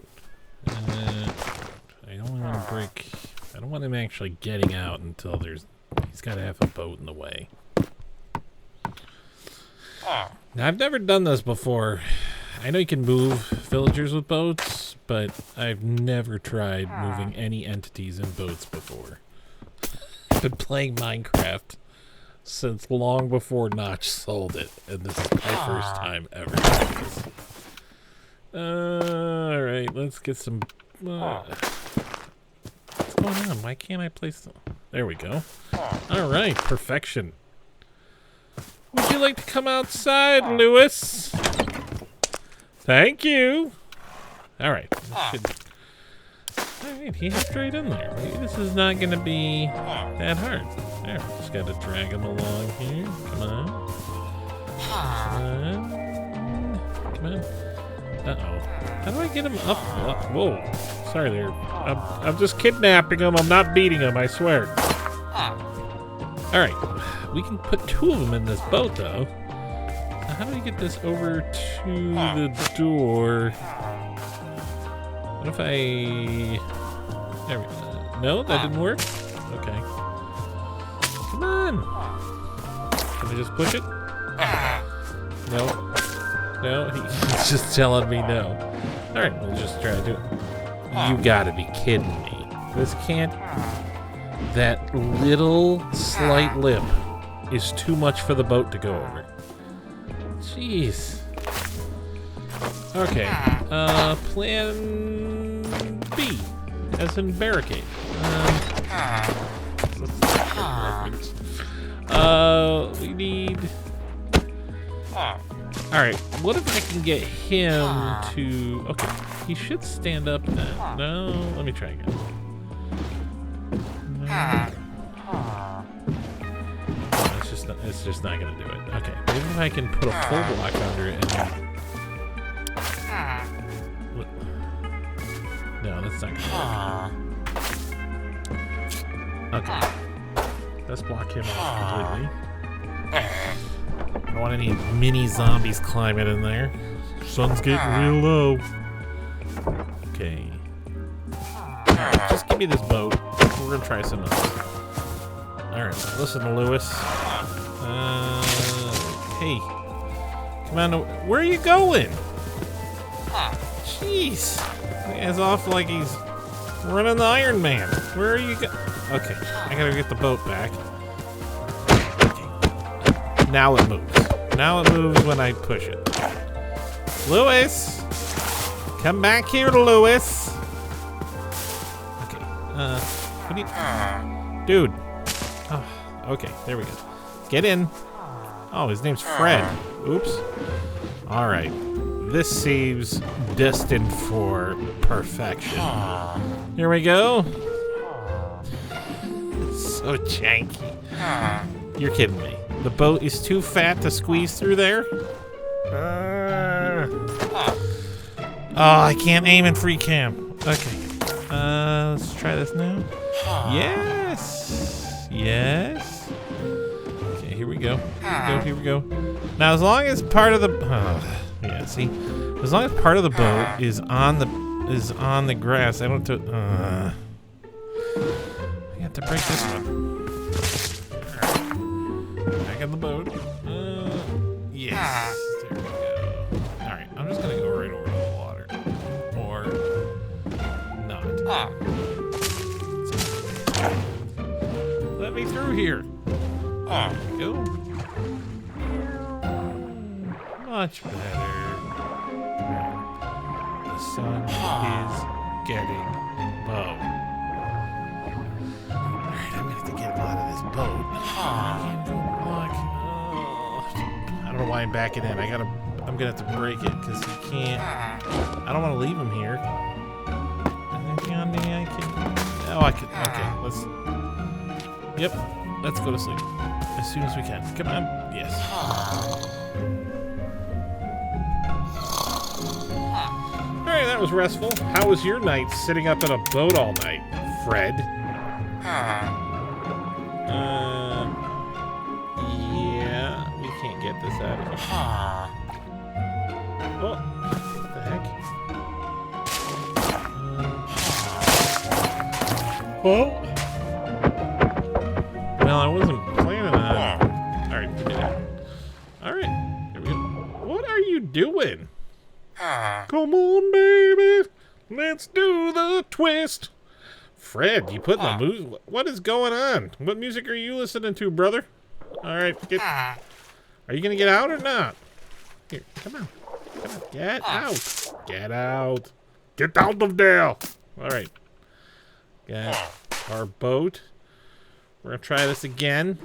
I don't want to break... I don't want him actually getting out until there's... He's gotta have a boat in the way. Now, I've never done this before. I know you can move villagers with boats, but I've never tried moving any entities in boats before. I've been playing Minecraft since long before Notch sold it, and this is my first time ever doing this. Alright, let's get some... what's going on? Why can't I place them? There we go. Alright, perfection. Would you like to come outside, Lewis? Thank you. Alright. Alright, he hopped right in there. This is not going to be that hard. There, just got to drag him along here. Come on. Come on. Come on. Uh-oh. How do I get him up? Whoa. Sorry there. I'm just kidnapping him. I'm not beating him, I swear. Alright. We can put 2 of them in this boat, though. How do we get this over to the door? What if I... There we go. No, that didn't work? Okay. Come on! Can I just push it? No. No, he's just telling me no. Alright, we'll just try to do it. You gotta be kidding me. This can't... That little slight lip is too much for the boat to go over. Jeez. Okay. Plan B, as in barricade. We need... Alright, what if I can get him to... Okay, he should stand up then. No, let me try again. No. It's just not gonna do it. Okay, maybe if I can put a full block under it and then... No, that's not gonna work. Okay. Let's block him off completely. I don't want any mini zombies climbing in there. Sun's getting real low. Okay. Alright, just give me this boat. We're gonna try something else. Alright, listen to Lewis. Hey. Come on, where are you going? Jeez. The guy's off like he's running the Iron Man. Where are you go? Okay, I gotta get the boat back. Okay. Now it moves. Now it moves when I push it. Lewis! Come back here, Lewis! Okay, what do you... Dude. Oh, okay, there we go. Get in. Oh, his name's Fred. Oops. Alright. This seems destined for perfection. Here we go. So janky. You're kidding me. The boat is too fat to squeeze through there? Oh, I can't aim in free cam. Okay. Let's try this now. Yes. Yes. Okay, here we go. Here we go. Now, as long as part of the yeah, see, as long as part of the boat is on the grass, I don't have to. I have to break this one. Back in the boat. Yes. There we go. All right, I'm just gonna go right over to the water, or not. Let me through here. There we go. Much better. The sun is getting low. Alright, I'm gonna have to get him out of this boat. I can't go back. I don't know why I'm backing in. I'm gonna have to break it because he can't. I don't want to leave him here. Anything on me I can. Oh, I can. Okay, let's. Yep, let's go to sleep as soon as we can. Come on. Yes. Alright, that was restful. How was your night sitting up in a boat all night, Fred? Yeah, we can't get this out of here. Oh, what the heck? Well, I wasn't planning on. Alright, give me that. Alright, here we go. What are you doing? Come on, baby. Let's do the twist. Fred, you put in the mood. What is going on? What music are you listening to, brother? Alright, are you gonna get out or not? Here, come on. Come on, get out. Get out. Get out of there. Alright. Got our boat. We're gonna try this again.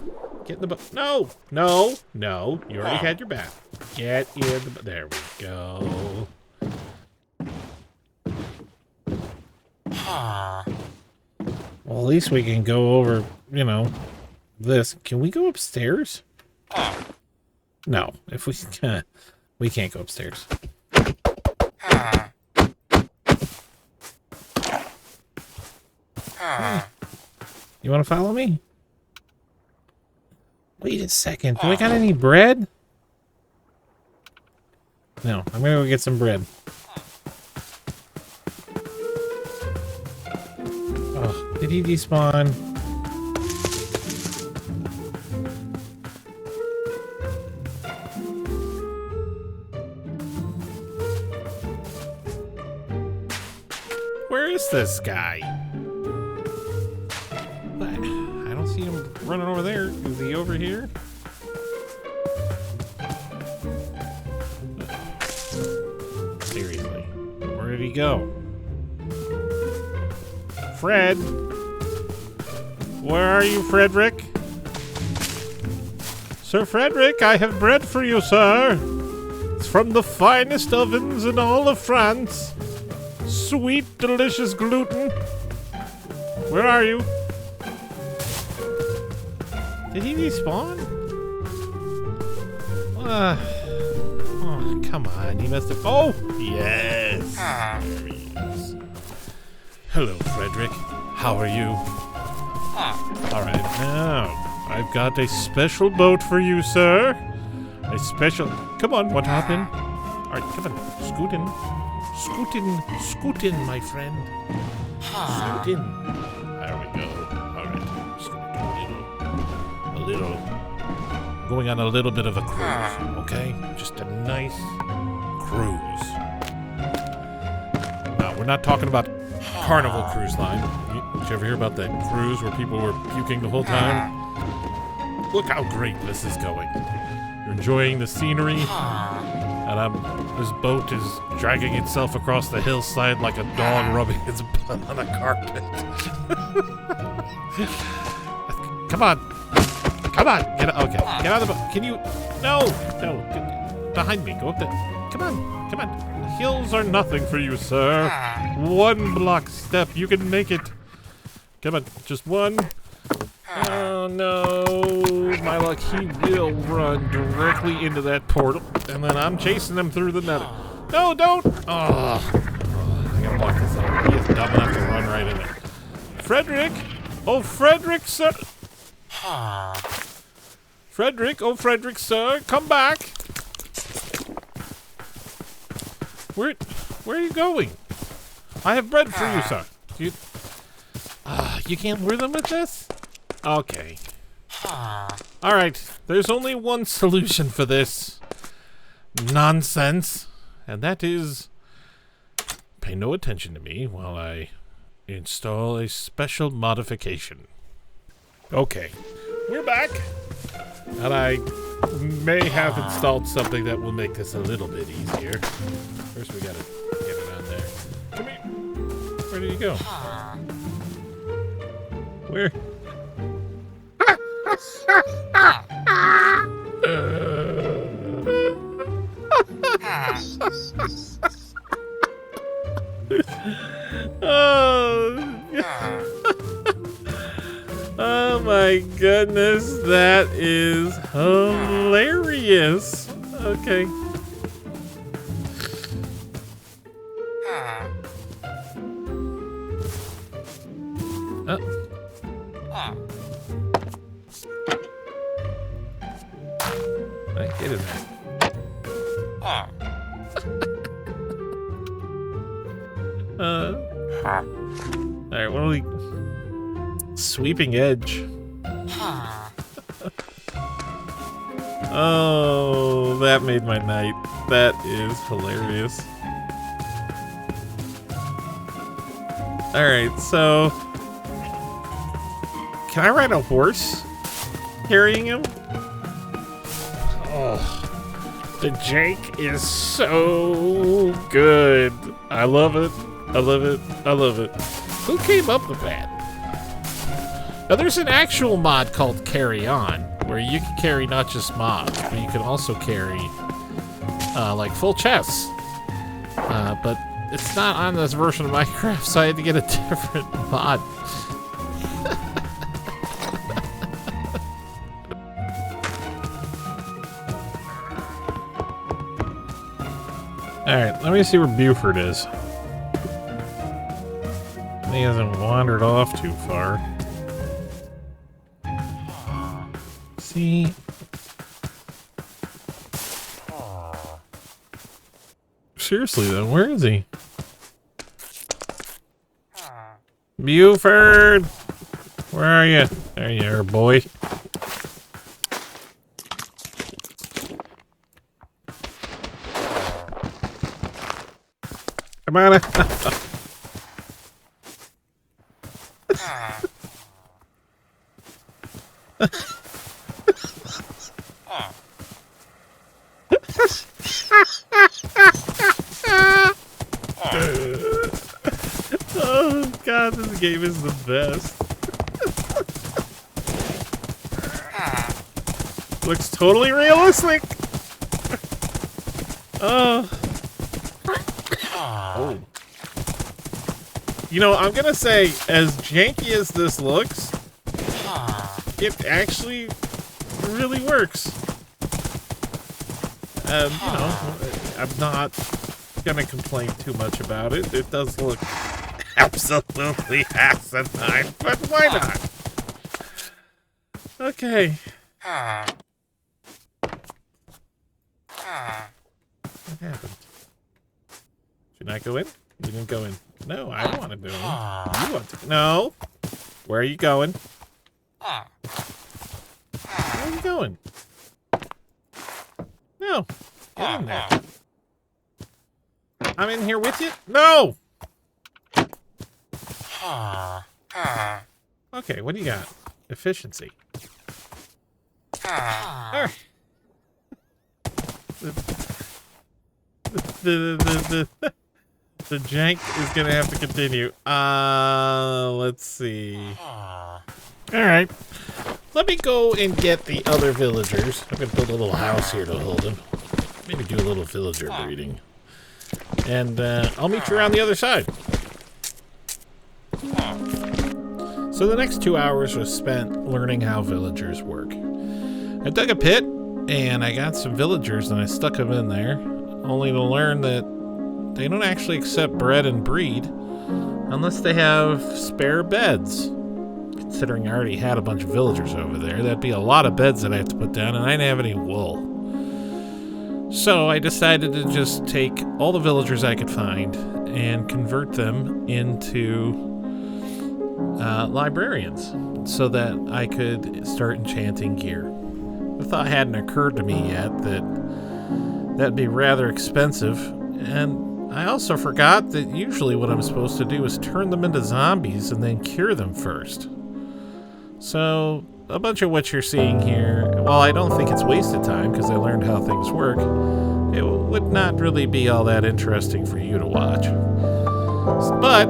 Get in the boat. No! No! No! You already had your bath. Get in the boat. There we go. Well, at least we can go over, you know, this. Can we go upstairs? No. If we can't go upstairs. You want to follow me? Wait a second. Do I got any bread? No. I'm gonna go get some bread. Oh, did he despawn? Where is this guy? I don't see him running over there. Is he over here? Seriously. Where did he go? Fred? Where are you, Frederick? Sir Frederick, I have bread for you, sir. It's from the finest ovens in all of France. Sweet, delicious gluten. Where are you? Did he despawn? Oh, come on. He must have... Oh, yes. There he is. Hello, Frederick. How are you? All right, now, I've got a special boat for you, sir. A special... Come on, want to hop in? All right, come on. Scoot in. Scoot in. Scoot in, my friend. Scoot in. There we go. All right. Just gonna do a little... Going on a little bit of a cruise, okay? Just a nice cruise. Now, we're not talking about Carnival Cruise Line. Did you ever hear about that cruise where people were puking the whole time? Look how great this is going. You're enjoying the scenery, and this boat is dragging itself across the hillside like a dog rubbing its butt on a carpet. Come on. Come on. Get out. Okay. Get out of the boat. Can you? No. Behind me. Go up there. Come on. Come on. The hills are nothing for you, sir. One block step. You can make it. Come on. Just one. Oh, no. My luck. He will run directly into that portal. And then I'm chasing him through the nether. No, don't. Oh. I gotta block this out. He is dumb enough to run right in there. Frederick. Oh, Frederick, sir. Frederick, oh Frederick, sir, come back. Where are you going? I have bread for you, sir. You can't lure them with this? Okay. Alright, there's only one solution for this nonsense, and that is pay no attention to me while I install a special modification. Okay, we're back, and I may have installed something that will make this a little bit easier. First we gotta get it on there. Come here. Where did you go? Where? Oh my goodness, that is hilarious. Okay. Get in there. Alright, what are we... Sweeping edge. Oh, that made my night. That is hilarious. Alright, so... Can I ride a horse carrying him? Oh, the Jake is so good. I love it. I love it. I love it. Who came up with that? Now, there's an actual mod called Carry On, where you can carry not just mobs, but you can also carry, like, full chests. But it's not on this version of Minecraft, so I had to get a different mod. Alright, let me see where Buford is. He hasn't wandered off too far. See? Seriously though, where is he? Buford! Where are you? There you are, boy. Come on. Oh god, this game is the best. Looks totally realistic. Oh. Oh. You know, I'm gonna say, as janky as this looks, it actually really works. You know, I'm not gonna complain too much about it. It does look absolutely asinine, but why not? Okay. What happened? Should I go in? You didn't go in. No, I don't want to go in. You want to. No. Where are you going? Where are you going? No. Get in there. I'm in here with you? No! Okay, what do you got? Efficiency. Alright. The jank is gonna have to continue. Let's see. Alright. Let me go and get the other villagers. I'm gonna build a little house here to hold them. Maybe do a little villager breeding. And I'll meet you around the other side. So the next 2 hours was spent learning how villagers work. I dug a pit, and I got some villagers, and I stuck them in there, only to learn that they don't actually accept bread and breed unless they have spare beds. considering I already had a bunch of villagers over there. That'd be a lot of beds that I have to put down, and I didn't have any wool. So I decided to just take all the villagers I could find and convert them into librarians so that I could start enchanting gear. The thought hadn't occurred to me yet that that'd be rather expensive, and I also forgot that usually what I'm supposed to do is turn them into zombies and then cure them first. So a bunch of what you're seeing here, while I don't think it's wasted time because I learned how things work, it would not really be all that interesting for you to watch. But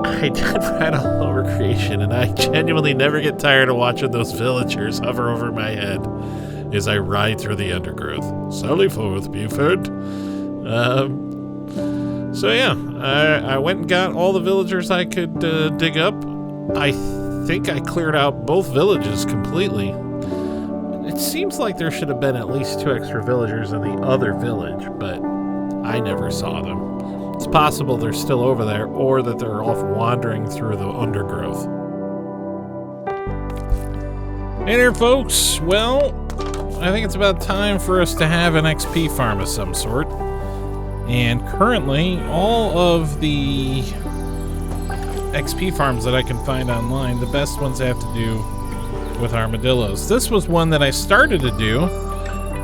I did write a lower creation, and I genuinely never get tired of watching those villagers hover over my head as I ride through the undergrowth. Sally forth, Buford. So yeah, I went and got all the villagers I could dig up. I think I cleared out both villages completely. It seems like there should have been at least 2 extra villagers in the other village, but I never saw them. It's possible they're still over there, or that they're off wandering through the undergrowth. Hey there, folks. Well, I think it's about time for us to have an XP farm of some sort. And currently, all of the XP farms that I can find online, the best ones have to do with armadillos. This was one that I started to do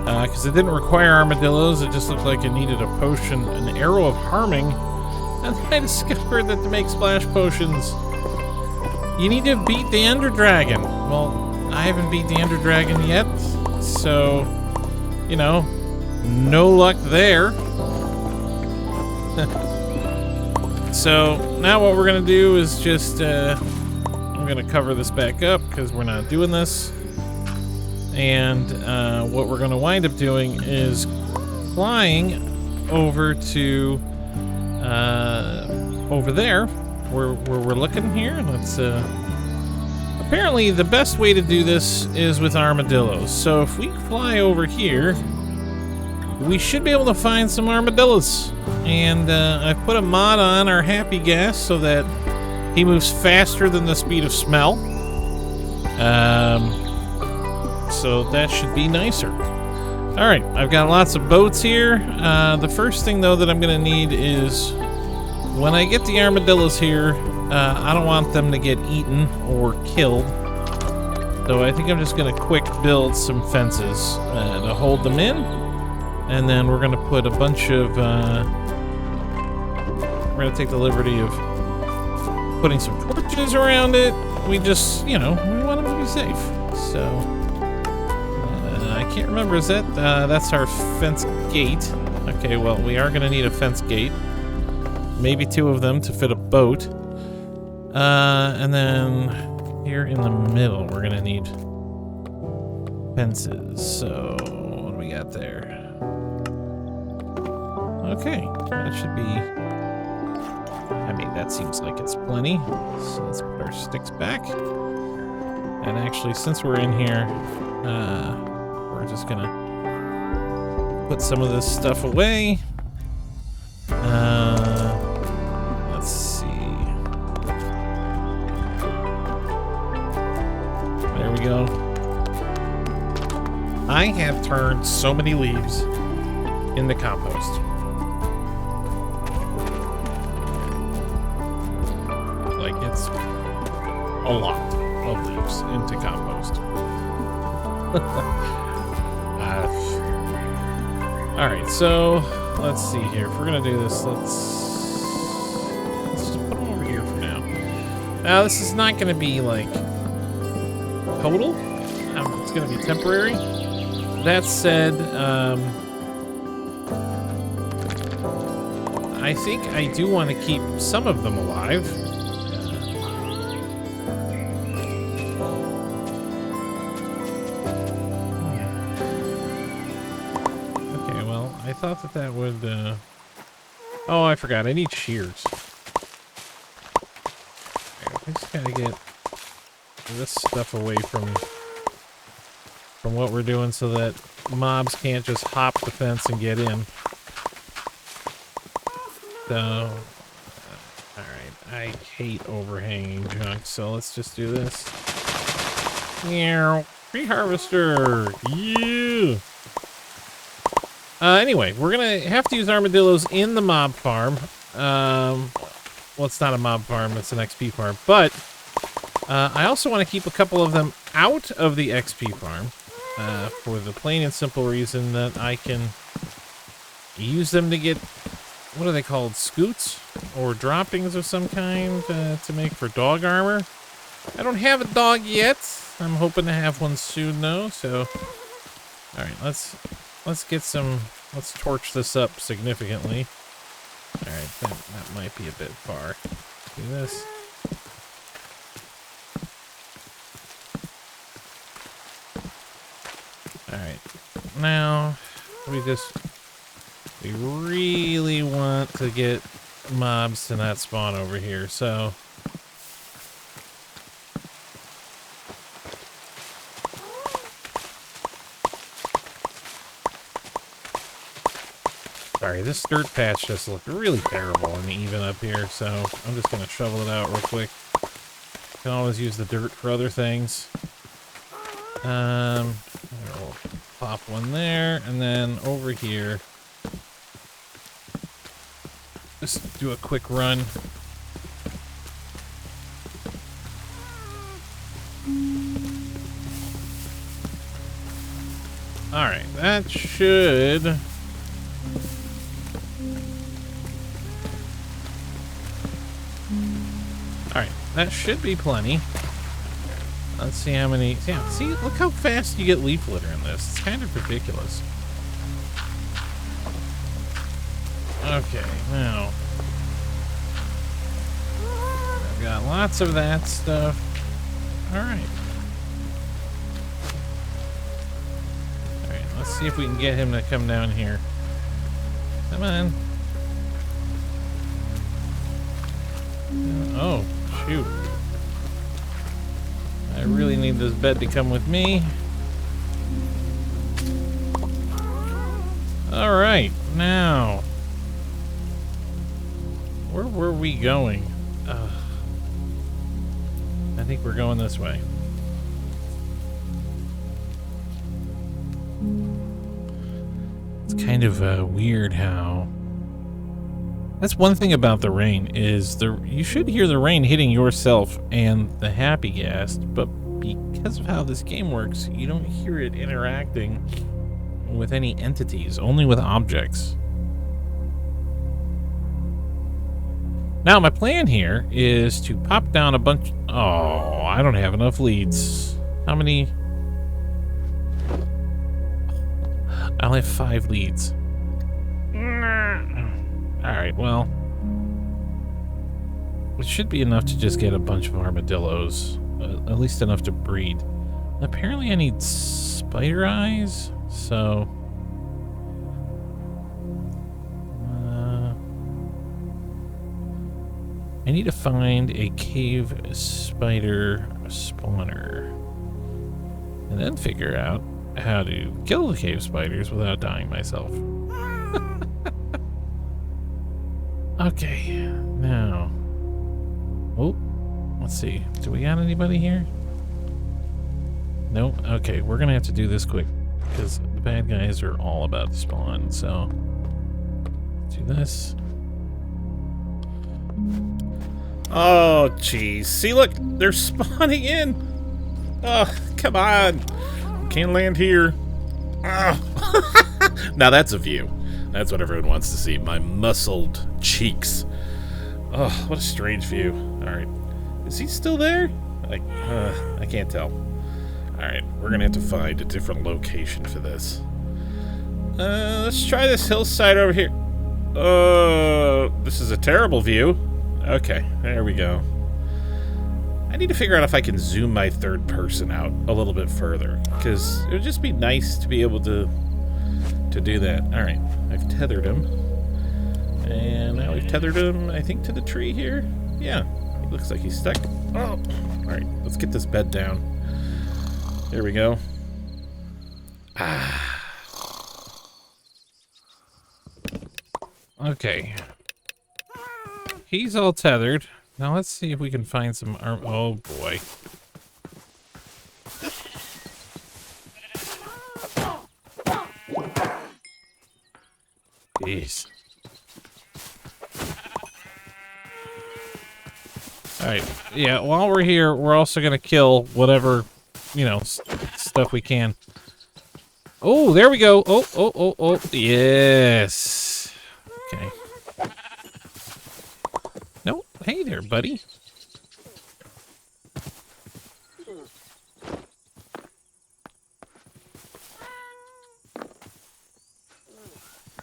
because it didn't require armadillos. It just looked like it needed a potion, an arrow of harming. And I discovered that to make splash potions, you need to beat the Ender Dragon. Well, I haven't beat the Ender Dragon yet, so, you know, no luck there. So now what we're gonna do is just I'm gonna cover this back up because we're not doing this, and what we're gonna wind up doing is flying over to over there where we're looking here. Let's apparently the best way to do this is with armadillos. So if we fly over here, we should be able to find some armadillos. And I put a mod on our happy gas so that he moves faster than the speed of smell. So that should be nicer. All right, I've got lots of boats here. The first thing, though, that I'm going to need is when I get the armadillos here, I don't want them to get eaten or killed. So I think I'm just going to quick build some fences to hold them in. And then we're going to put a bunch of... we're going to take the liberty of putting some torches around it. We just, you know, we want them to be safe. So, I can't remember, is that, that's our fence gate. Okay, well, we are going to need a fence gate. Maybe 2 of them to fit a boat. And then here in the middle, we're going to need fences. So, what do we got there? Okay, that should be... I mean, that seems like it's plenty. So let's put our sticks back. And actually, since we're in here, we're just gonna put some of this stuff away. Let's see. There we go. I have turned so many leaves into compost. Like, it's a lot of leaves into compost. Alright, so let's see here. If we're gonna do this, let's just put them over here for now. Now, this is not gonna be like total. It's gonna be temporary. That said, I think I do want to keep some of them alive. Okay, well, I thought that would... Oh, I forgot. I need shears. I just gotta get this stuff away from what we're doing so that mobs can't just hop the fence and get in. So, alright, I hate overhanging junk, so let's just do this. Yeah. Tree harvester. Yeah. Anyway, we're gonna have to use armadillos in the mob farm. Well, it's not a mob farm, it's an XP farm. But I also want to keep a couple of them out of the XP farm for the plain and simple reason that I can use them to get, what are they called, scoots? Or droppings of some kind to make for dog armor. I don't have a dog yet. I'm hoping to have one soon, though, so... Alright, let's get some... Let's torch this up significantly. Alright, that might be a bit far. Do this. Alright, now we really want to get mobs to not spawn over here, so... Sorry, this dirt patch just looked really terrible and even up here, so I'm just gonna shovel it out real quick. Can always use the dirt for other things. We'll pop one there, and then over here, just do a quick run. Alright, that should... Alright, that should be plenty. Let's see how many... Yeah, see, look how fast you get leaf litter in this. It's kind of ridiculous. Okay, now... I've got lots of that stuff. Alright. Alright, let's see if we can get him to come down here. Come on. Oh, shoot. I really need this bed to come with me. Alright, now. Where were we going? I think we're going this way. It's kind of weird how... That's one thing about the rain, is you should hear the rain hitting yourself and the happy ghast, but because of how this game works, you don't hear it interacting with any entities, only with objects. Now, my plan here is to pop down a bunch... Oh, I don't have enough leads. How many? I only have 5 leads. Alright, well... It should be enough to just get a bunch of armadillos. At least enough to breed. Apparently I need spider eyes, so... I need to find a cave spider spawner. And then figure out how to kill the cave spiders without dying myself. Okay, now... Oh, let's see. Do we got anybody here? Nope. Okay, we're gonna have to do this quick, because the bad guys are all about to spawn, so... Let's do this. Oh, jeez. See, look, they're spawning in. Oh, come on. Can't land here. Oh. Now that's a view. That's what everyone wants to see. My muscled cheeks. Oh, what a strange view. All right. Is he still there? I can't tell. All right, we're going to have to find a different location for this. Let's try this hillside over here. This is a terrible view. Okay, there we go. I need to figure out if I can zoom my third person out a little bit further, because it would just be nice to be able to do that. All right, I've tethered him, and now we've tethered him, I think, to the tree here. Yeah, he looks like he's stuck. Oh, all right, let's get this bed down. There we go. Ah. Okay. He's all tethered. Now let's see if we can find some arm. Oh boy. Jeez. Alright, yeah, while we're here, we're also gonna kill whatever, you know, stuff we can. Oh, there we go. Oh. Yes. Okay. No, hey there, buddy.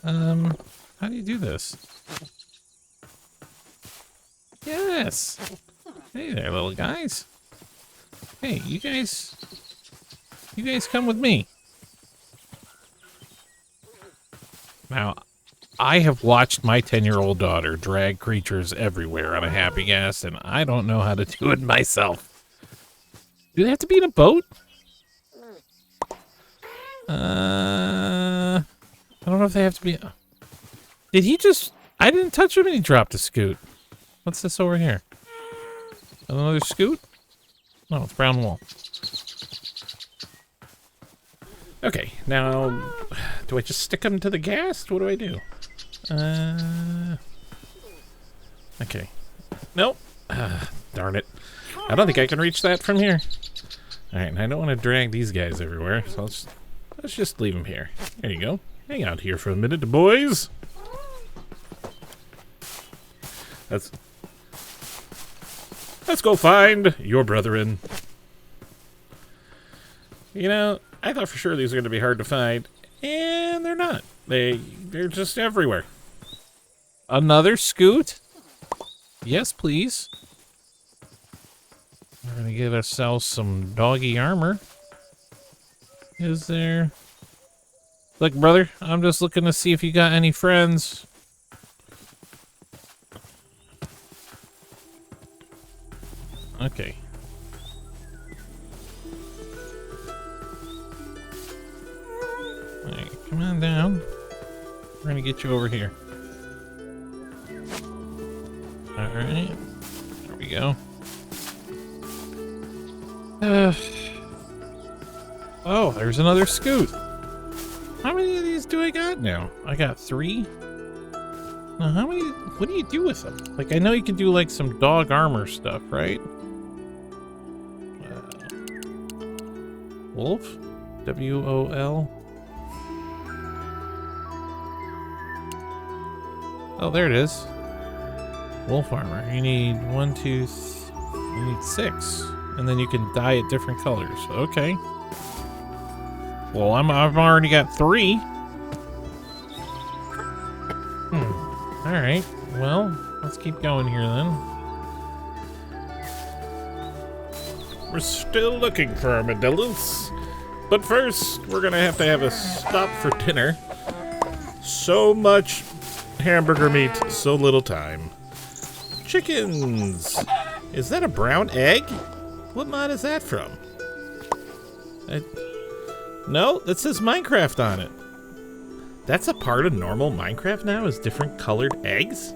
How do you do this? Yes. Hey there, little guys. Hey, you guys come with me. Now, I have watched my 10-year-old daughter drag creatures everywhere on a happy gas, and I don't know how to do it myself. Do they have to be in a boat? I don't know if they have to be... Did he just... I didn't touch him and he dropped a scoot. What's this over here? Another scoot? No, it's brown wool. Okay, now... Do I just stick them to the gas? What do I do? Okay. Nope. Darn it. I don't think I can reach that from here. Alright, and I don't want to drag these guys everywhere, so let's just leave them here. There you go. Hang out here for a minute, boys. Let's go find your brethren. You know, I thought for sure these were going to be hard to find, and they're not. They're just everywhere. Another scoot? Yes, please. We're going to get ourselves some doggy armor. Is there... Look, brother, I'm just looking to see if you got any friends. Okay. Alright, come on down. We're gonna get you over here. Alright. There we go. Oh, there's another scoot. How many of these do I got now? I got 3. Now, how many... What do you do with them? Like, I know you can do, like, some dog armor stuff, right? Wolf? W-O-L? Oh, there it is. Wolf armor. You need 1, 2, you need 6. And then you can dye it different colors. Okay. Well, I've already got 3. Alright. Well, let's keep going here then. We're still looking for armadillos. But first, we're gonna have to have a stop for dinner. So much hamburger meat, so little time. Chickens! Is that a brown egg? What mod is that from? No, that says Minecraft on it. That's a part of normal Minecraft now, is different colored eggs?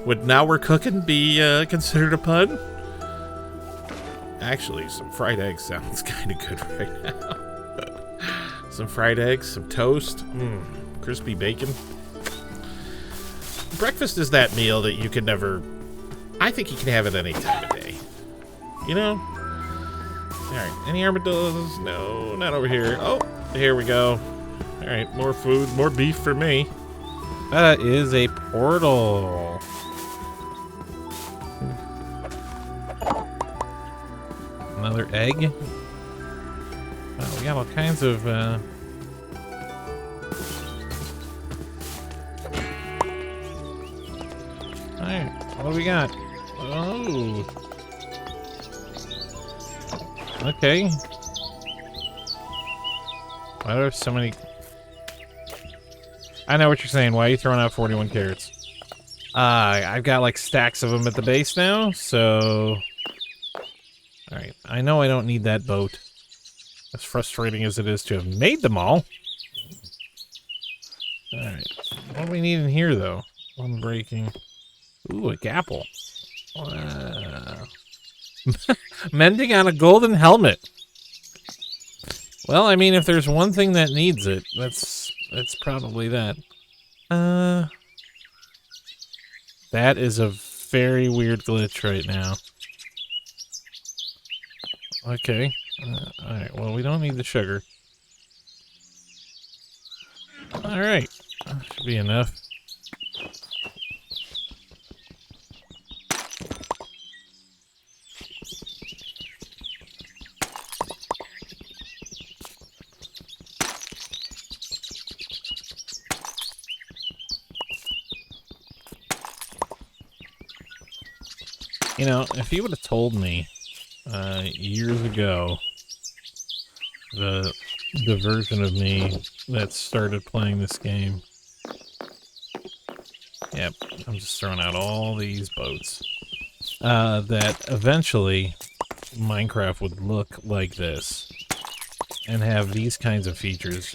Would now we're cooking be considered a pun? Actually, some fried eggs sounds kind of good right now. Some fried eggs, some toast, crispy bacon. Breakfast is that meal that you can never... I think you can have it any time of day. You know? Alright, any armadillos? No, not over here. Oh, here we go. Alright, more food, more beef for me. That is a portal. Another egg. Oh, we got all kinds of, Alright, what do we got? Oh. Okay. Why are there so many... I know what you're saying. Why are you throwing out 41 carrots? I've got like stacks of them at the base now, so... Alright, I know I don't need that boat. As frustrating as it is to have made them all. Alright, what do we need in here though? One breaking. Ooh, a gapple. Wow. Mending on a golden helmet. Well, I mean, if there's one thing that needs it, that's It's probably that. That is a very weird glitch right now. Okay. Alright, well, we don't need the sugar. Alright. Should be enough. You know, if you would have told me years ago the version of me that started playing this game. Yep, I'm just throwing out all these boats. That eventually Minecraft would look like this and have these kinds of features.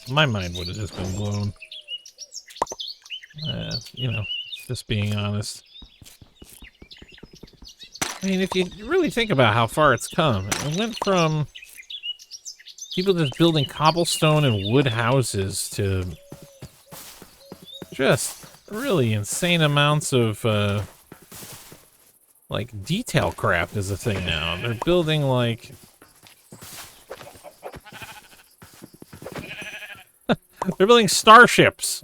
My mind would have just been blown. You know, just being honest. I mean, if you really think about how far it's come, it went from people just building cobblestone and wood houses to just really insane amounts of, like, detail craft is a thing now. They're building, like... They're building starships!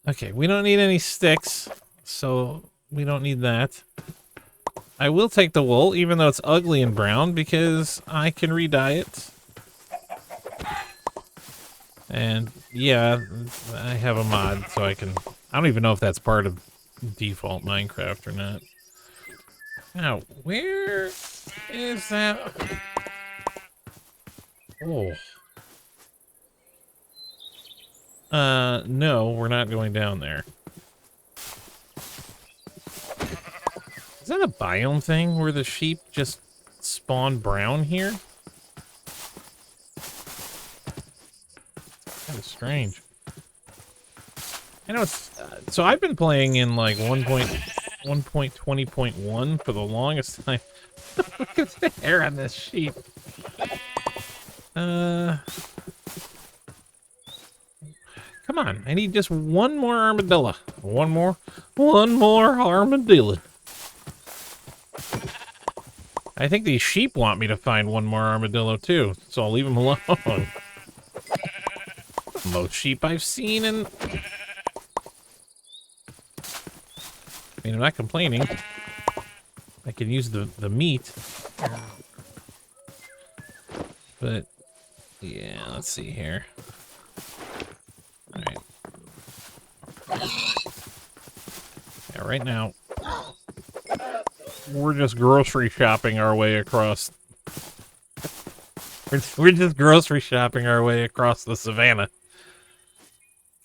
Okay, we don't need any sticks, so we don't need that. I will take the wool, even though it's ugly and brown, because I can re-dye it. And, yeah, I have a mod, so I can... I don't even know if that's part of default Minecraft or not. Now, where is that? Oh. No, we're not going down there. Is that a biome thing where the sheep just spawn brown here? Kind of strange. I know it's... so I've been playing in like 1.20.1 for the longest time. Look at the hair on this sheep. Come on, I need just one more armadillo. One more armadillo. I think these sheep want me to find one more armadillo too, so I'll leave them alone. Most sheep I've seen, and I mean, I'm not complaining. I can use the meat, but yeah, let's see here. All right. Yeah, right now we're just grocery shopping our way across. We're just grocery shopping our way across the savannah.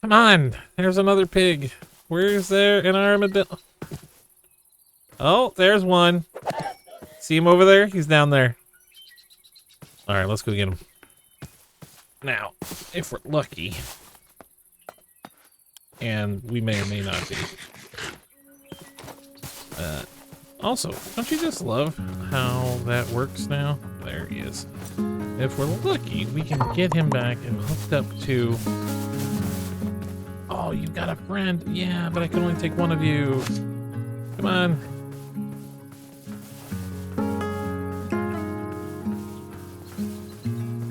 Come on, there's another pig. Where's there an armadillo? Oh, there's one. See him over there? He's down there. All right, let's go get him. Now, if we're lucky, and we may or may not be. Also, don't you just love how that works now? There he is. If we're lucky, we can get him back and hooked up to... Oh, you've got a friend. Yeah, but I can only take one of you. Come on.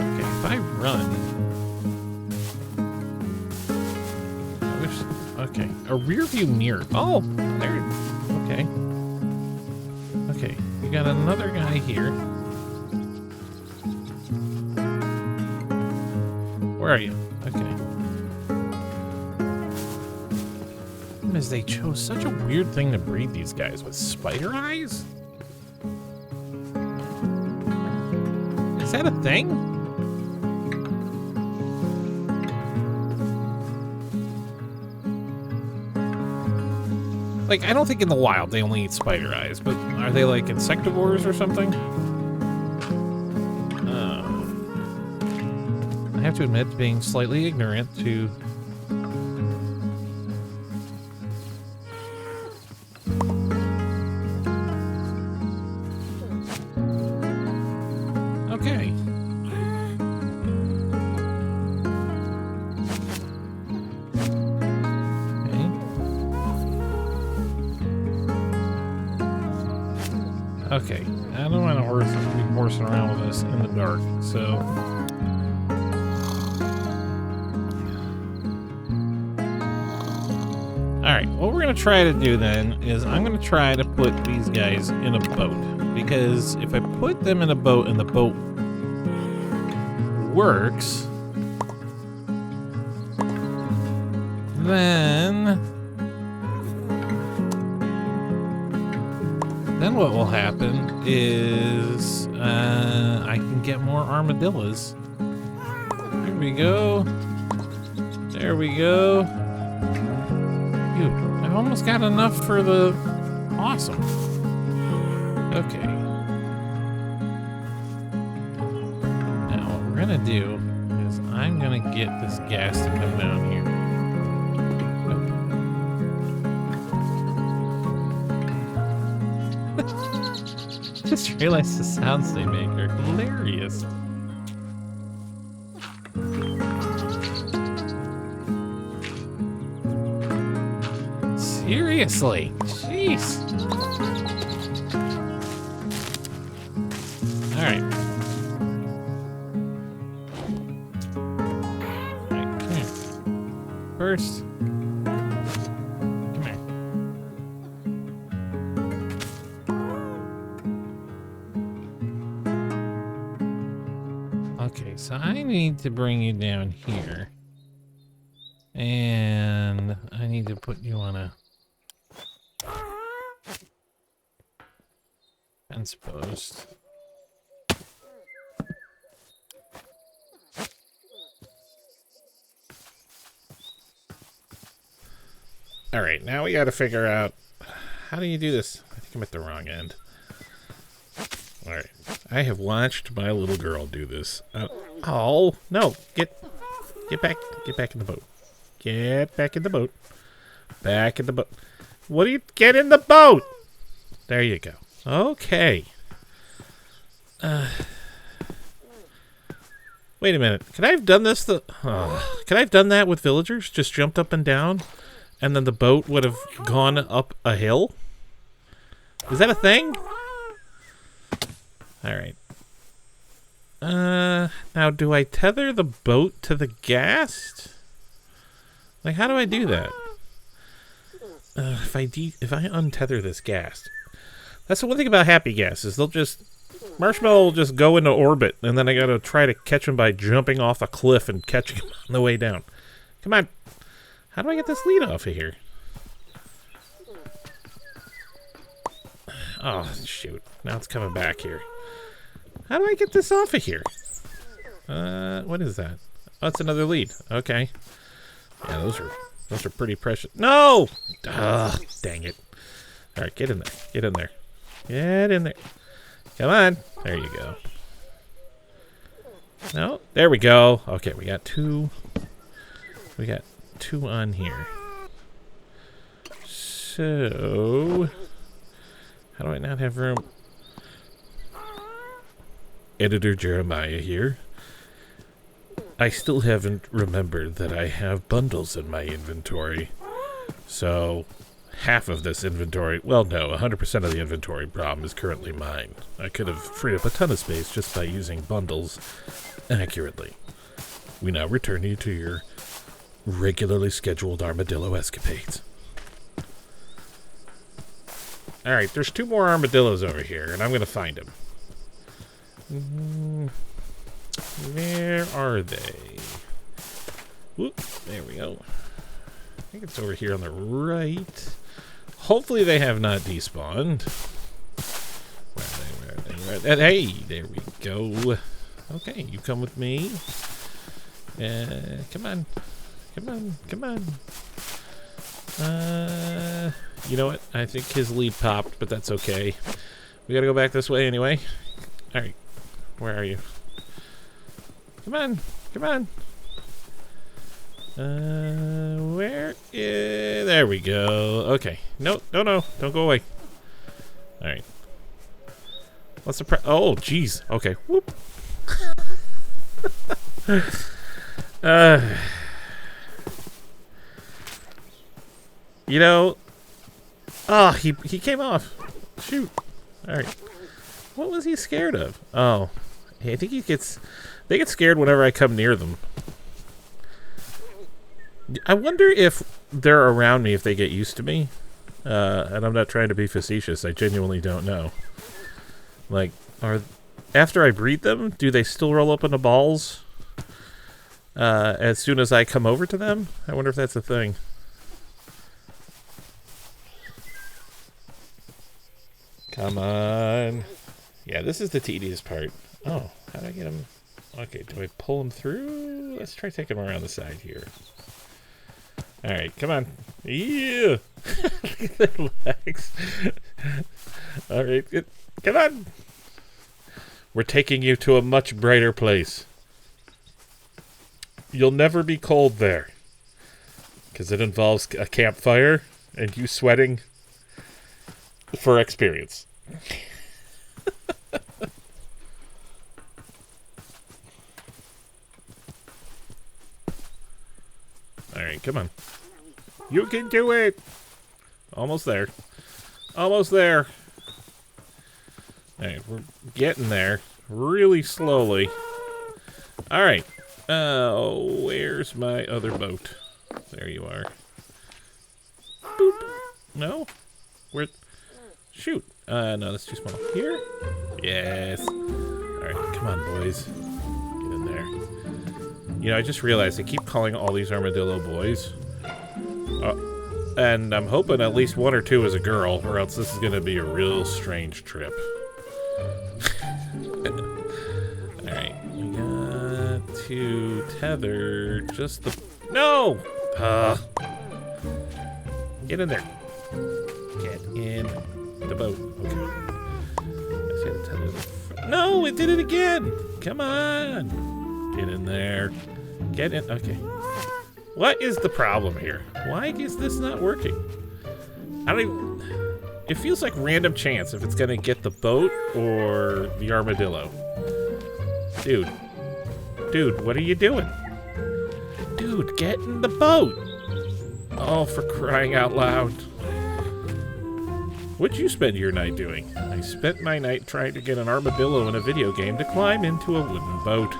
Okay, if I run... Okay, a rear view mirror. Oh, there. Okay. Okay, we got another guy here. Where are you? Okay. As they chose such a weird thing to breed these guys with spider eyes? Is that a thing? Like, I don't think in the wild they only eat spider eyes, but are they like insectivores or something? I have to admit to being slightly ignorant to... Okay. Okay, I don't want to be horsing around with this in the dark, so... Alright, what we're going to try to do then is I'm going to try to put these guys in a boat. Because if I put them in a boat and the boat works, then what will happen is I can get more armadillos. There we go. There we go. Dude, I've almost got enough for the... Awesome. Okay. Now what we're gonna do is I'm gonna get this gas to come down here. Just realized the sounds they make are hilarious. Seriously, jeez. All right. All right, come here. First, come here. Okay, so I need to bring you down here. And I need to put you on a fence post. All right, now we got to figure out how do you do this? I think I'm at the wrong end. All right, I have watched my little girl do this. Oh no! Get back in the boat. Get back in the boat. Back in the boat. What do you get in the boat? There you go. Okay. Wait a minute. Could I have done this? Could I have done that with villagers? Just jumped up and down, and then the boat would have gone up a hill? Is that a thing? All right. Now do I tether the boat to the gas? Like, how do I do that? If I untether this gas, that's the one thing about happy gas is Marshmallow will just go into orbit, and then I gotta try to catch him by jumping off a cliff and catching him on the way down. Come on, how do I get this lead off of here? Oh shoot! Now it's coming back here. How do I get this off of here? What is that? Oh, it's another lead. Okay. Yeah, those are pretty precious. No! Ugh, dang it. All right, get in there. Get in there. Get in there. Come on. There you go. No, there we go. Okay, we got two. We got two on here. So, how do I not have room? Editor Jeremiah here. I still haven't remembered that I have bundles in my inventory. So, half of this inventory, well no, 100% of the inventory problem is currently mine. I could have freed up a ton of space just by using bundles accurately. We now return you to your regularly scheduled armadillo escapades. Alright, there's two more armadillos over here, and I'm going to find them. Where are they? Whoop, there we go. I think it's over here on the right. Hopefully they have not despawned. Where are they? Hey, there we go. Okay, you come with me. Come on. Come on. You know what? I think his lead popped, but that's okay. We gotta go back this way anyway. Alright. Where are you? Come on. Where is... There we go. Okay. No. Don't go away. Alright. What's the oh, jeez. Okay. Whoop. You know... Oh, he came off. Shoot. Alright. What was he scared of? Oh, I think they get scared whenever I come near them. I wonder if they're around me, if they get used to me. And I'm not trying to be facetious. I genuinely don't know. Like, after I breed them, do they still roll up into balls as soon as I come over to them? I wonder if that's a thing. Come on. Yeah, this is the tedious part. Oh, how do I get them? Okay, do I pull them through? Let's try taking them around the side here. Alright, come on. Yeah! Look at their legs. Alright, come on! We're taking you to a much brighter place. You'll never be cold there. Because it involves a campfire and you sweating for experience. Alright, come on. You can do it! Almost there. Almost there. Alright, we're getting there. Really slowly. Alright. Where's my other boat? There you are. Boop. No? Where? Shoot. No, that's too small. Here? Yes. Alright, come on, boys. Get in there. You know, I just realized I keep calling all these armadillo boys. And I'm hoping at least one or two is a girl, or else this is going to be a real strange trip. Alright, we got to tether just the... No! Get in there. Get in the boat. Okay. I said tether the... No, it did it again! Come on! Get in there. Get in... Okay. What is the problem here? Why is this not working? I don't even... It feels like random chance if it's gonna get the boat or the armadillo. Dude. Dude, what are you doing? Dude, get in the boat! Oh, for crying out loud. What'd you spend your night doing? I spent my night trying to get an armadillo in a video game to climb into a wooden boat.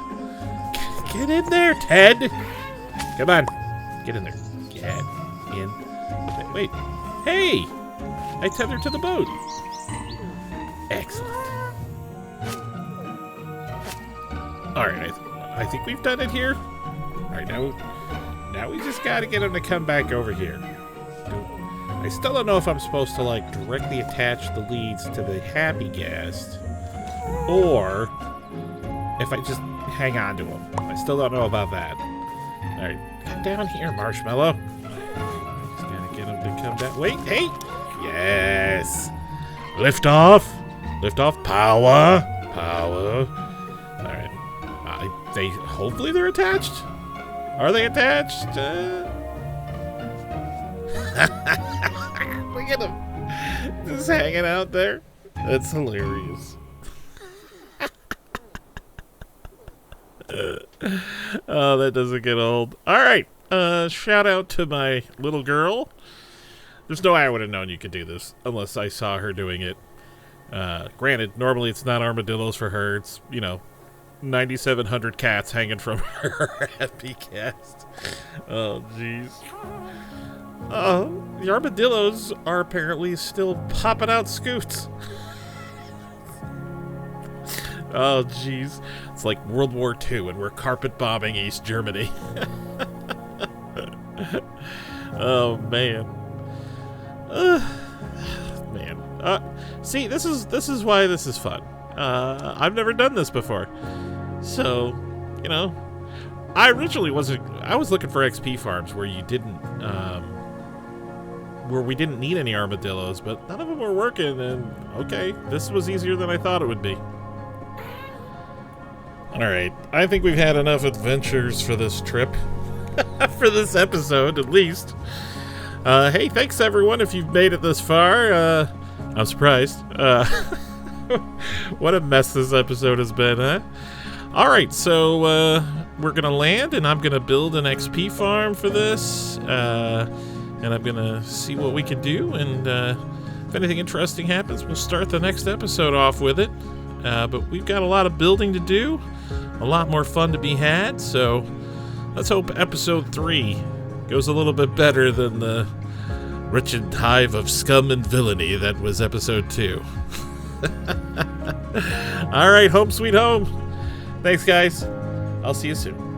Get in there, Ted! Come on. Get in there. Get in. Wait. Hey! I tethered to the boat. Excellent. Alright, I think we've done it here. Alright, now we just gotta get him to come back over here. I still don't know if I'm supposed to, like, directly attach the leads to the happy guest, or if I just hang on to him. I still don't know about that. Alright, come down here, Marshmallow. Just gotta get him to come down. Wait, hey! Yes! Lift off! Lift off, power! Power! Alright. Hopefully they're attached? Are they attached? Look at him! Just hanging out there. That's hilarious. Oh, that doesn't get old. Alright, shout out to my little girl. There's no way I would have known you could do this unless I saw her doing it. Granted, normally it's not armadillos for her. It's, 9,700 cats hanging from her happy cast. Oh, jeez. The armadillos are apparently still popping out scoots. Oh, jeez. It's like World War II and we're carpet bombing East Germany. Oh, man. See, this is why this is fun. I've never done this before. So, I originally I was looking for XP farms where you didn't, where we didn't need any armadillos, but none of them were working, and okay, this was easier than I thought it would be. Alright, I think we've had enough adventures for this trip. For this episode, at least. Hey, thanks everyone if you've made it this far. I'm surprised. What a mess this episode has been, huh? Alright, so we're gonna land and I'm gonna build an XP farm for this. And I'm gonna see what we can do, and if anything interesting happens, we'll start the next episode off with it. but we've got a lot of building to do, a lot more fun to be had, so let's hope episode 3 goes a little bit better than the wretched hive of scum and villainy that was episode 2. All right, home sweet home. Thanks, guys. I'll see you soon.